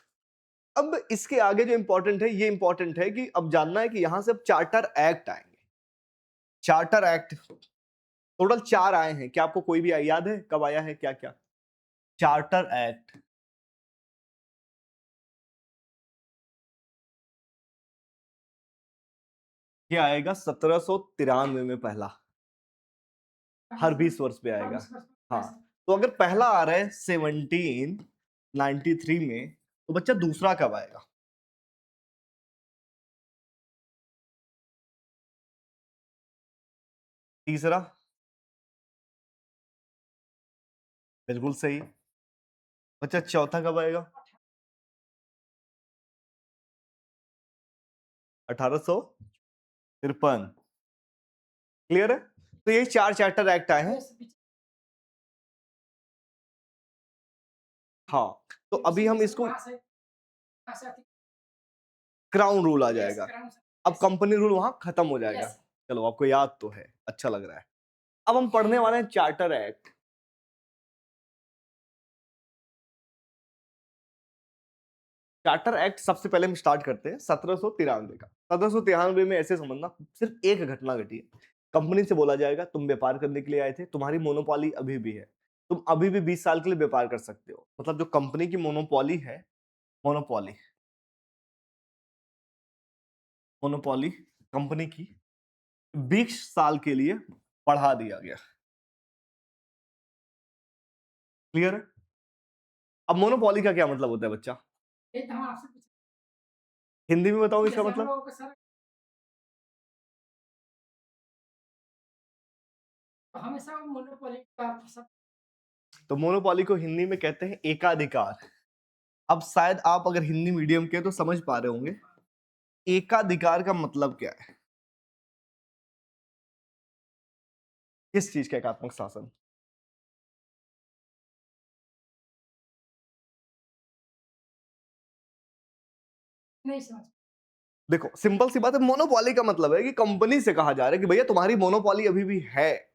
Speaker 1: अब इसके आगे जो इंपॉर्टेंट है, ये इंपॉर्टेंट है कि अब जानना है कि यहां से अब चार्टर एक्ट आएंगे। चार्टर एक्ट टोटल 4 आए हैं, क्या आपको कोई भी याद है कब आया है क्या क्या? चार्टर एक्ट ये आएगा 1793 में पहला, हर 20 वर्ष पे आएगा। हाँ, तो अगर पहला आ रहा है 1793 में, तो बच्चा दूसरा कब आएगा? तीसरा बिल्कुल सही। बच्चा चौथा कब आएगा? 1853। क्लियर है? तो यही 4 चार्टर एक्ट आए हैं।
Speaker 2: Yes,
Speaker 1: हाँ, तो अभी हम इसको
Speaker 2: वहाँ से
Speaker 1: क्राउन रूल आ
Speaker 2: yes,
Speaker 1: जाएगा,
Speaker 2: ground से-
Speaker 1: अब
Speaker 2: yes,
Speaker 1: कंपनी रूल वहां खत्म हो जाएगा।
Speaker 2: yes,
Speaker 1: चलो आपको याद तो है, अच्छा लग रहा है। अब हम पढ़ने वाले हैं चार्टर एक्ट। चार्टर एक्ट सबसे पहले हम स्टार्ट करते हैं 1793 का। 1793 में ऐसे समझना, सिर्फ एक घटना घटी है। कंपनी से बोला जाएगा तुम व्यापार करने के लिए आए थे, तुम्हारी मोनोपोली अभी भी है, तुम अभी भी 20 साल के लिए व्यापार कर सकते हो। मतलब जो कंपनी की मोनोपोली है, मोनोपोली मोनोपोली कंपनी की 20 साल के लिए बढ़ा दिया गया। क्लियर है? अब मोनोपोली का क्या मतलब होता है बच्चा?
Speaker 2: यही तो हम आपसे पूछे।
Speaker 1: हिंदी में बताओ इसका
Speaker 2: जैसे हम
Speaker 1: मतलब।
Speaker 2: लोगों को सर, तो हमेशा मोनोपोली का सब
Speaker 1: तो मोनोपोली को हिंदी में कहते हैं एकाधिकार। अब शायद आप अगर हिंदी मीडियम के तो समझ पा रहे होंगे एकाधिकार का मतलब क्या है। किस चीज का एकात्मक शासन?
Speaker 2: नहीं समझ।
Speaker 1: देखो सिंपल सी बात है, मोनोपोली का मतलब है कि कंपनी से कहा जा रहा है कि भैया तुम्हारी मोनोपोली अभी भी है।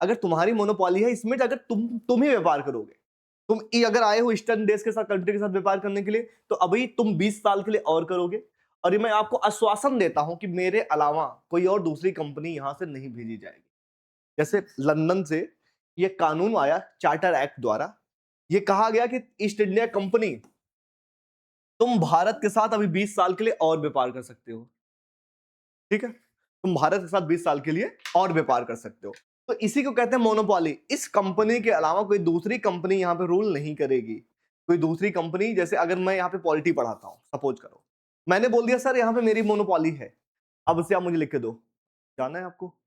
Speaker 1: अगर तुम्हारी मोनोपोली है, इसमें अगर तुम ही व्यापार करोगे, अगर आए हो ईस्टर्न देश के साथ, कंट्री के साथ व्यापार करने के लिए, तो अभी तुम 20 साल के लिए और करोगे। और ये मैं आपको आश्वासन देता हूं कि मेरे अलावा कोई और दूसरी कंपनी यहां से नहीं भेजी जाएगी। जैसे लंदन से ये कानून आया चार्टर एक्ट द्वारा, ये कहा गया कि ईस्ट इंडिया कंपनी तुम भारत के साथ अभी 20 साल के लिए और व्यापार कर सकते हो। ठीक है, तुम भारत के साथ 20 साल के लिए और व्यापार कर सकते हो। तो इसी को कहते हैं मोनोपोली। इस कंपनी के अलावा कोई दूसरी कंपनी यहाँ पे रूल नहीं करेगी। कोई दूसरी कंपनी, जैसे अगर मैं यहाँ पे पॉलिटी पढ़ाता हूँ, सपोज करो मैंने बोल दिया सर यहाँ पे मेरी मोनोपोली है, अब उसे आप मुझे लिख के दो, जाना है आपको?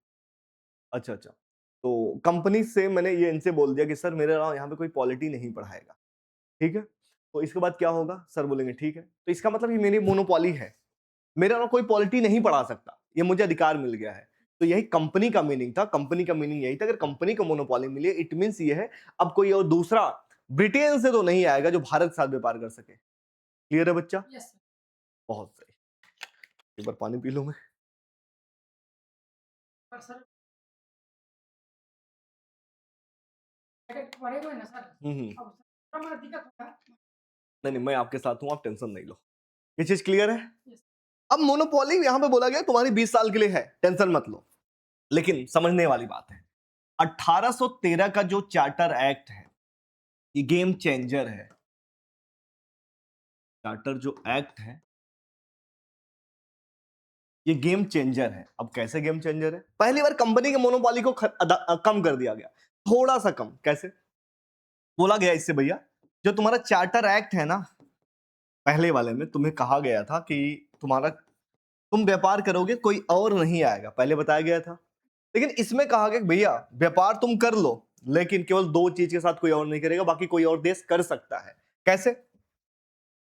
Speaker 1: अच्छा अच्छा, तो कंपनी से मैंने ये इनसे बोल दिया कि सर मेरे अलावा यहाँ पे कोई पॉलिटी नहीं पढ़ाएगा। ठीक है, तो इसके बाद क्या होगा? सर बोलेंगे ठीक है, तो इसका मतलब ये मेरी मोनोपोली है, मेरे अलावा कोई पॉलिटी नहीं पढ़ा सकता, ये मुझे अधिकार मिल गया है। तो यही कंपनी का मीनिंग था। कंपनी का मीनिंग यही था, अगर कंपनी को मोनोपोली मिली है, इट मींस ये है अब कोई और दूसरा ब्रिटेन से तो नहीं आएगा जो भारत के साथ व्यापार कर सके। क्लियर है बच्चा?
Speaker 2: Yes sir.
Speaker 1: बहुत सही। एक बार पानी पी लूं मैं।
Speaker 2: पर सर पैकेट पड़े हुए ना सर, अब थोड़ा मोड़ा दिक्कत होता है।
Speaker 1: नहीं नहीं, मैं आपके साथ हूं, आप टेंशन नहीं लो। ये चीज क्लियर है?
Speaker 2: Yes.
Speaker 1: अब मोनोपोली यहां पे बोला गया तुम्हारी 20 साल के लिए है, टेंशन मत लो। लेकिन समझने वाली बात है, 1813 का जो चार्टर एक्ट है ये गेम चेंजर है। चार्टर जो एक्ट है ये गेम चेंजर है। अब कैसे गेम चेंजर है? पहली बार कंपनी के मोनोपोली को कम कर दिया गया, थोड़ा सा कम। कैसे? बोला गया इससे भैया, जो तुम्हारा चार्टर एक्ट है ना, पहले वाले में तुम्हें कहा गया था कि तुम व्यापार करोगे, कोई और नहीं आएगा, पहले बताया गया था। लेकिन इसमें कहा गया कि भैया व्यापार तुम कर लो, लेकिन केवल दो चीज के साथ कोई और नहीं करेगा, बाकी कोई और देश कर सकता है। कैसे?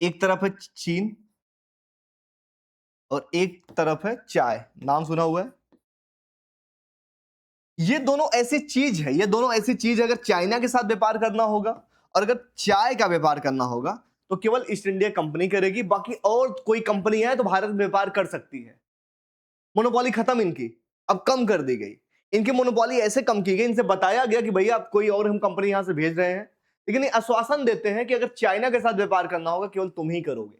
Speaker 1: एक तरफ है चीन और एक तरफ है चाय। नाम सुना हुआ है? ये दोनों ऐसी चीज है, ये दोनों ऐसी चीज है, अगर चाइना के साथ व्यापार करना होगा और अगर चाय का व्यापार करना होगा तो केवल ईस्ट इंडिया कंपनी करेगी, बाकी और कोई कंपनी है तो भारत में व्यापार कर सकती है। मोनोपोली खत्म इनकी, अब कम कर दी गई। इनकी मोनोपोली ऐसे कम की गई, इनसे बताया गया कि भैया आप कोई और हम कंपनी यहां से भेज रहे हैं, लेकिन ये आश्वासन देते हैं कि अगर चाइना के साथ व्यापार करना होगा केवल तुम ही करोगे,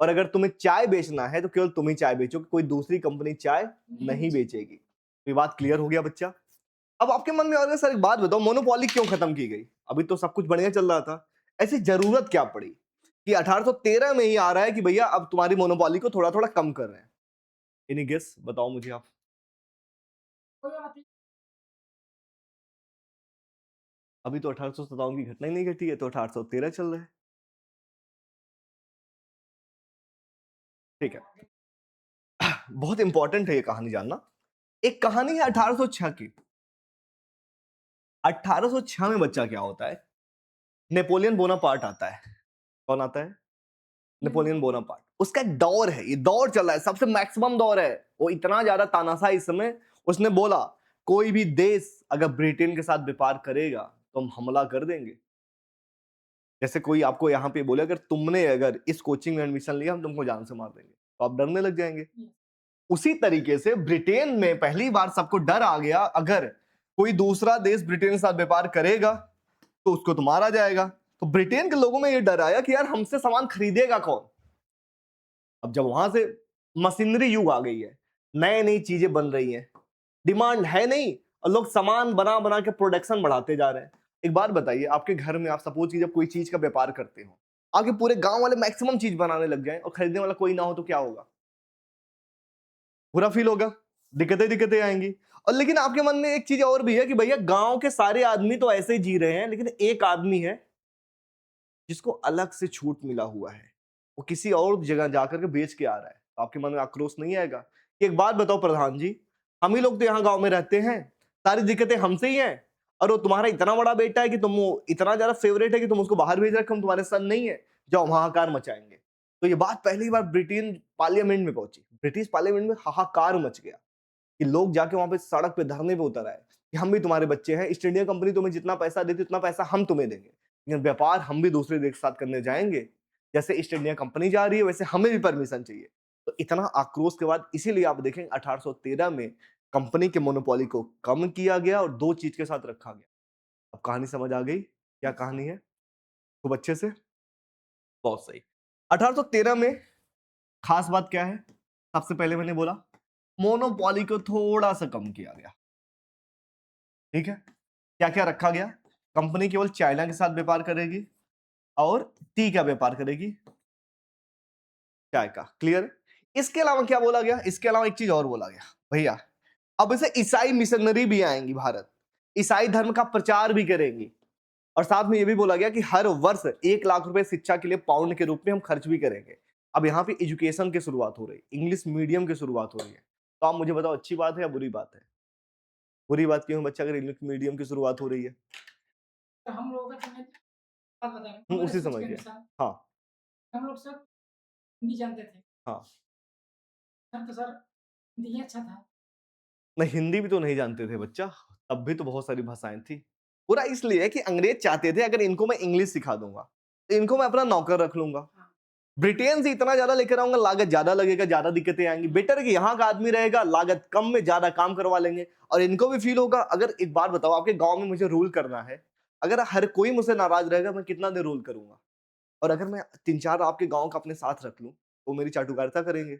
Speaker 1: और अगर तुम्हें चाय बेचना है तो केवल तुम ही चाय बेचोगे, कोई दूसरी कंपनी चाय नहीं बेचेगी। तो ये बात क्लियर हो गया बच्चा? अब आपके मन में आ रहा है सर एक बात बताओ, मोनोपोली क्यों खत्म की गई? अभी तो सब कुछ बढ़िया चल रहा था, ऐसी जरूरत क्या पड़ी कि 1813 में ही आ रहा है कि भैया अब तुम्हारी मोनोपोली को थोड़ा थोड़ा कम कर रहे हैं? एनी गेस बताओ मुझे आप।
Speaker 2: कोई बात नहीं।
Speaker 1: अभी तो 1857 की घटना ही नहीं घटी है, तो 1813 चल रहा है। ठीक है, बहुत इंपॉर्टेंट है ये कहानी जानना। एक कहानी है 1806 की। 1806 में बच्चा क्या होता है, नेपोलियन बोनापार्ट आता है। कौन आता है? Napoleon Bonaparte. उसका एक दौर है, ये दौर चल रहा है, सबसे मैक्सिमम दौर है। वो इतना ज्यादा तानाशाह इस समय, उसने बोला कोई भी देश अगर ब्रिटेन के साथ व्यापार करेगा तो हम हमला कर देंगे। जैसे कोई आपको यहाँ पे बोले अगर तुमने अगर इस कोचिंग में एडमिशन लिया हम तुमको जान से मार देंगे, तो आप डरने लग जाएंगे। उसी तरीके से ब्रिटेन में पहली बार सबको डर आ गया, अगर कोई दूसरा देश ब्रिटेन के साथ व्यापार करेगा तो उसको तो मारा जाएगा। तो ब्रिटेन के लोगों में ये डर आया कि यार हमसे सामान खरीदेगा कौन? अब जब वहां से मशीनरी युग आ गई है, नई नई चीजें बन रही हैं, डिमांड है नहीं, और लोग सामान बना बना के प्रोडक्शन बढ़ाते जा रहे हैं। एक बात बताइए, आपके घर में आप सपोज की जब कोई चीज का व्यापार करते हो, आपके पूरे गांव वाले मैक्सिमम चीज बनाने लग जाएं और खरीदने वाला कोई ना हो तो क्या होगा? बुरा फील होगा, दिक्कतें दिक्कतें आएंगी। और लेकिन आपके मन में एक चीज और भी है कि भैया गांव के सारे आदमी तो ऐसे ही जी रहे हैं, लेकिन एक आदमी है जिसको अलग से छूट मिला हुआ है, वो किसी और जगह जाकर के बेच के आ रहा है। तो आपके मन में आक्रोश नहीं आएगा कि एक बात बताओ प्रधान जी, हम ही लोग तो यहाँ गांव में रहते हैं, सारी दिक्कतें हमसे ही हैं, और वो तुम्हारा इतना बड़ा बेटा है कि तुम वो इतना ज्यादा फेवरेट है कि तुम उसको बाहर भेज रखे, हम तुम्हारे सन नहीं है, जाओ हाहाकार मचाएंगे। तो ये बात पहली बार ब्रिटेन पार्लियामेंट में पहुंची, ब्रिटिश पार्लियामेंट में हाहाकार मच गया कि लोग जाके वहां पे सड़क पे धरने पे उतर आए कि हम भी तुम्हारे बच्चे हैं, ईस्ट इंडिया कंपनी तुम्हें जितना पैसा देती उतना पैसा हम तुम्हें देंगे, लेकिन व्यापार हम भी दूसरे देश के साथ करने जाएंगे, जैसे ईस्ट इंडिया कंपनी जा रही है वैसे हमें भी परमिशन चाहिए। तो इतना आक्रोश के बाद इसीलिए आप देखेंगे 1813 में कंपनी के मोनोपोली को कम किया गया और दो चीज के साथ रखा गया। अब कहानी समझ आ गई क्या कहानी है खूब अच्छे से? बहुत सही। 1813 में खास बात क्या है? सबसे पहले मैंने बोला मोनोपोली को थोड़ा सा कम किया गया। ठीक है, क्या क्या रखा गया? कंपनी केवल चाइना के साथ व्यापार करेगी और टी का व्यापार करेगी, चाय का। क्लियर? इसके अलावा क्या बोला गया? इसके अलावा एक चीज और बोला गया, भैया अब इसे ईसाई मिशनरी भी आएंगी भारत, ईसाई धर्म का प्रचार भी करेंगी, और साथ में यह भी बोला गया कि हर वर्ष 1 लाख रुपए शिक्षा के लिए पाउंड के रूप में हम खर्च भी करेंगे। अब यहाँ पे एजुकेशन की शुरुआत हो रही, इंग्लिश मीडियम की शुरुआत हो रही है। तो आप मुझे बताओ अच्छी बात है या बुरी बात है? बुरी बात क्यों है बच्चा, अगर इंग्लिश मीडियम की शुरुआत हो रही है?
Speaker 2: तो हम लोगों का समय बात बता रहे हैं, हमारे
Speaker 1: उसी
Speaker 2: सोच
Speaker 1: समय
Speaker 2: के
Speaker 1: के।
Speaker 2: अनुसार
Speaker 1: हाँ
Speaker 2: हम लोग सब हिंदी जानते थे।
Speaker 1: हाँ।
Speaker 2: सर तो सर हिंदी ही अच्छा था।
Speaker 1: नहीं, हिंदी भी तो नहीं जानते थे बच्चा, तब भी तो बहुत सारी भाषाएं थी। पूरा इसलिए कि अंग्रेज चाहते थे अगर इनको मैं इंग्लिश सिखा दूंगा तो इनको मैं अपना नौकर रख लूंगा,
Speaker 2: हाँ,
Speaker 1: ब्रिटेन से इतना ज्यादा लेकर आऊंगा, लागत ज्यादा लगेगा, ज्यादा दिक्कतें आएंगी, बेटर कि यहाँ का आदमी रहेगा, लागत कम में ज्यादा काम करवा लेंगे, और इनको भी फील होगा। अगर एक बात बताओ, आपके गांव में मुझे रूल करना है, अगर हर कोई मुझसे नाराज रहेगा मैं कितना देर रूल करूंगा? और अगर मैं 3-4 आपके गांव का अपने साथ रख लूं, वो मेरी चाटुकारिता करेंगे,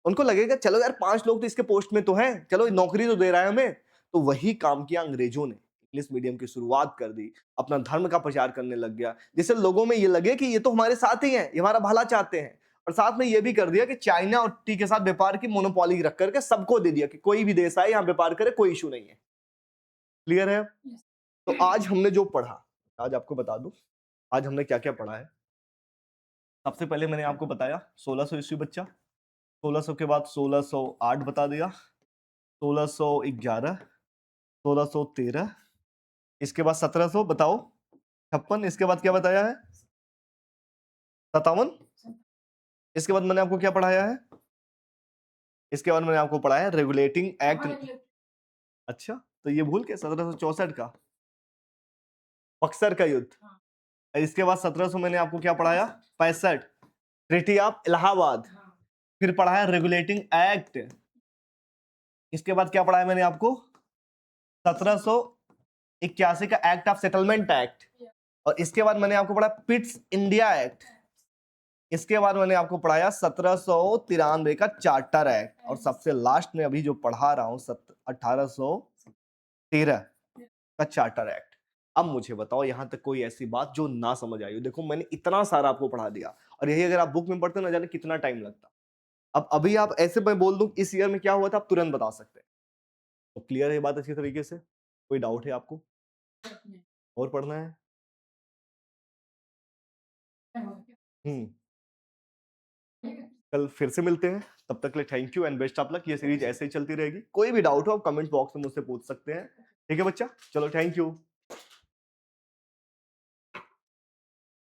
Speaker 1: उनको लगेगा चलो यार 5 लोग तो इसके पोस्ट में तो हैं, चलो नौकरी तो दे रहा है हमें। तो वही काम किया अंग्रेजों ने, इंग्लिश मीडियम की शुरुआत कर दी, अपना धर्म का प्रचार करने लग गया, जिससे लोगों में ये लगे कि ये तो हमारे साथ ही हैं, ये हमारा भला चाहते हैं। और साथ में ये भी कर दिया कि चाइना और टी के साथ व्यापार की मोनोपोली रख करके सबको दे दिया कि कोई भी देश आए यहाँ व्यापार करे, कोई इशू नहीं है। क्लियर है?
Speaker 2: Yes.
Speaker 1: तो आज हमने जो पढ़ा, आज आपको बता दूं आज हमने क्या क्या पढ़ा है। सबसे पहले मैंने आपको बताया 1600 ईस्वी बच्चा, 1600 के बाद 1608 बता दिया, 1611, 1613, इसके बाद 1700 बताओ 56, इसके बाद क्या बताया है 57, इसके बाद मैंने आपको क्या पढ़ाया है, इसके बाद मैंने आपको पढ़ाया है रेगुलेटिंग एक्ट। अच्छा, तो ये भूल के 1764 का बक्सर का युद्ध। इसके बाद 1700 मैंने आपको क्या पढ़ाया 65 ट्रीटी ऑफ इलाहाबाद। फिर पढ़ाया रेगुलेटिंग एक्ट। इसके बाद क्या पढ़ाया मैंने आपको 1781 का एक्ट ऑफ सेटलमेंट एक्ट। और इसके बाद मैंने आपको पढ़ाया पिट्स इंडिया एक्ट। इसके बाद मैंने आपको पढ़ाया 1793 का चार्टर एक्ट। और सबसे लास्ट में अभी जो पढ़ा रहा हूं 1813 का चार्टर एक्ट। अब मुझे बताओ यहां तक कोई ऐसी बात जो ना समझ आई हो। देखो मैंने इतना सारा आपको पढ़ा दिया और यही अगर आप बुक में पढ़ते ना जाने कितना टाइम लगता। अब अभी आप ऐसे मैं बोल दूं इस ईयर में क्या हुआ था आप तुरंत बता सकते हैं। तो क्लियर है बात अच्छी तरीके से? कोई डाउट है आपको और पढ़ना है? कल फिर से मिलते हैं, तब तक के लिए thank you and best of luck. ये सीरीज ऐसे ही चलती रहेगी। कोई भी डाउट हो आप कमेंट बॉक्स में मुझसे पूछ सकते हैं। ठीक है बच्चा, चलो थैंक यू।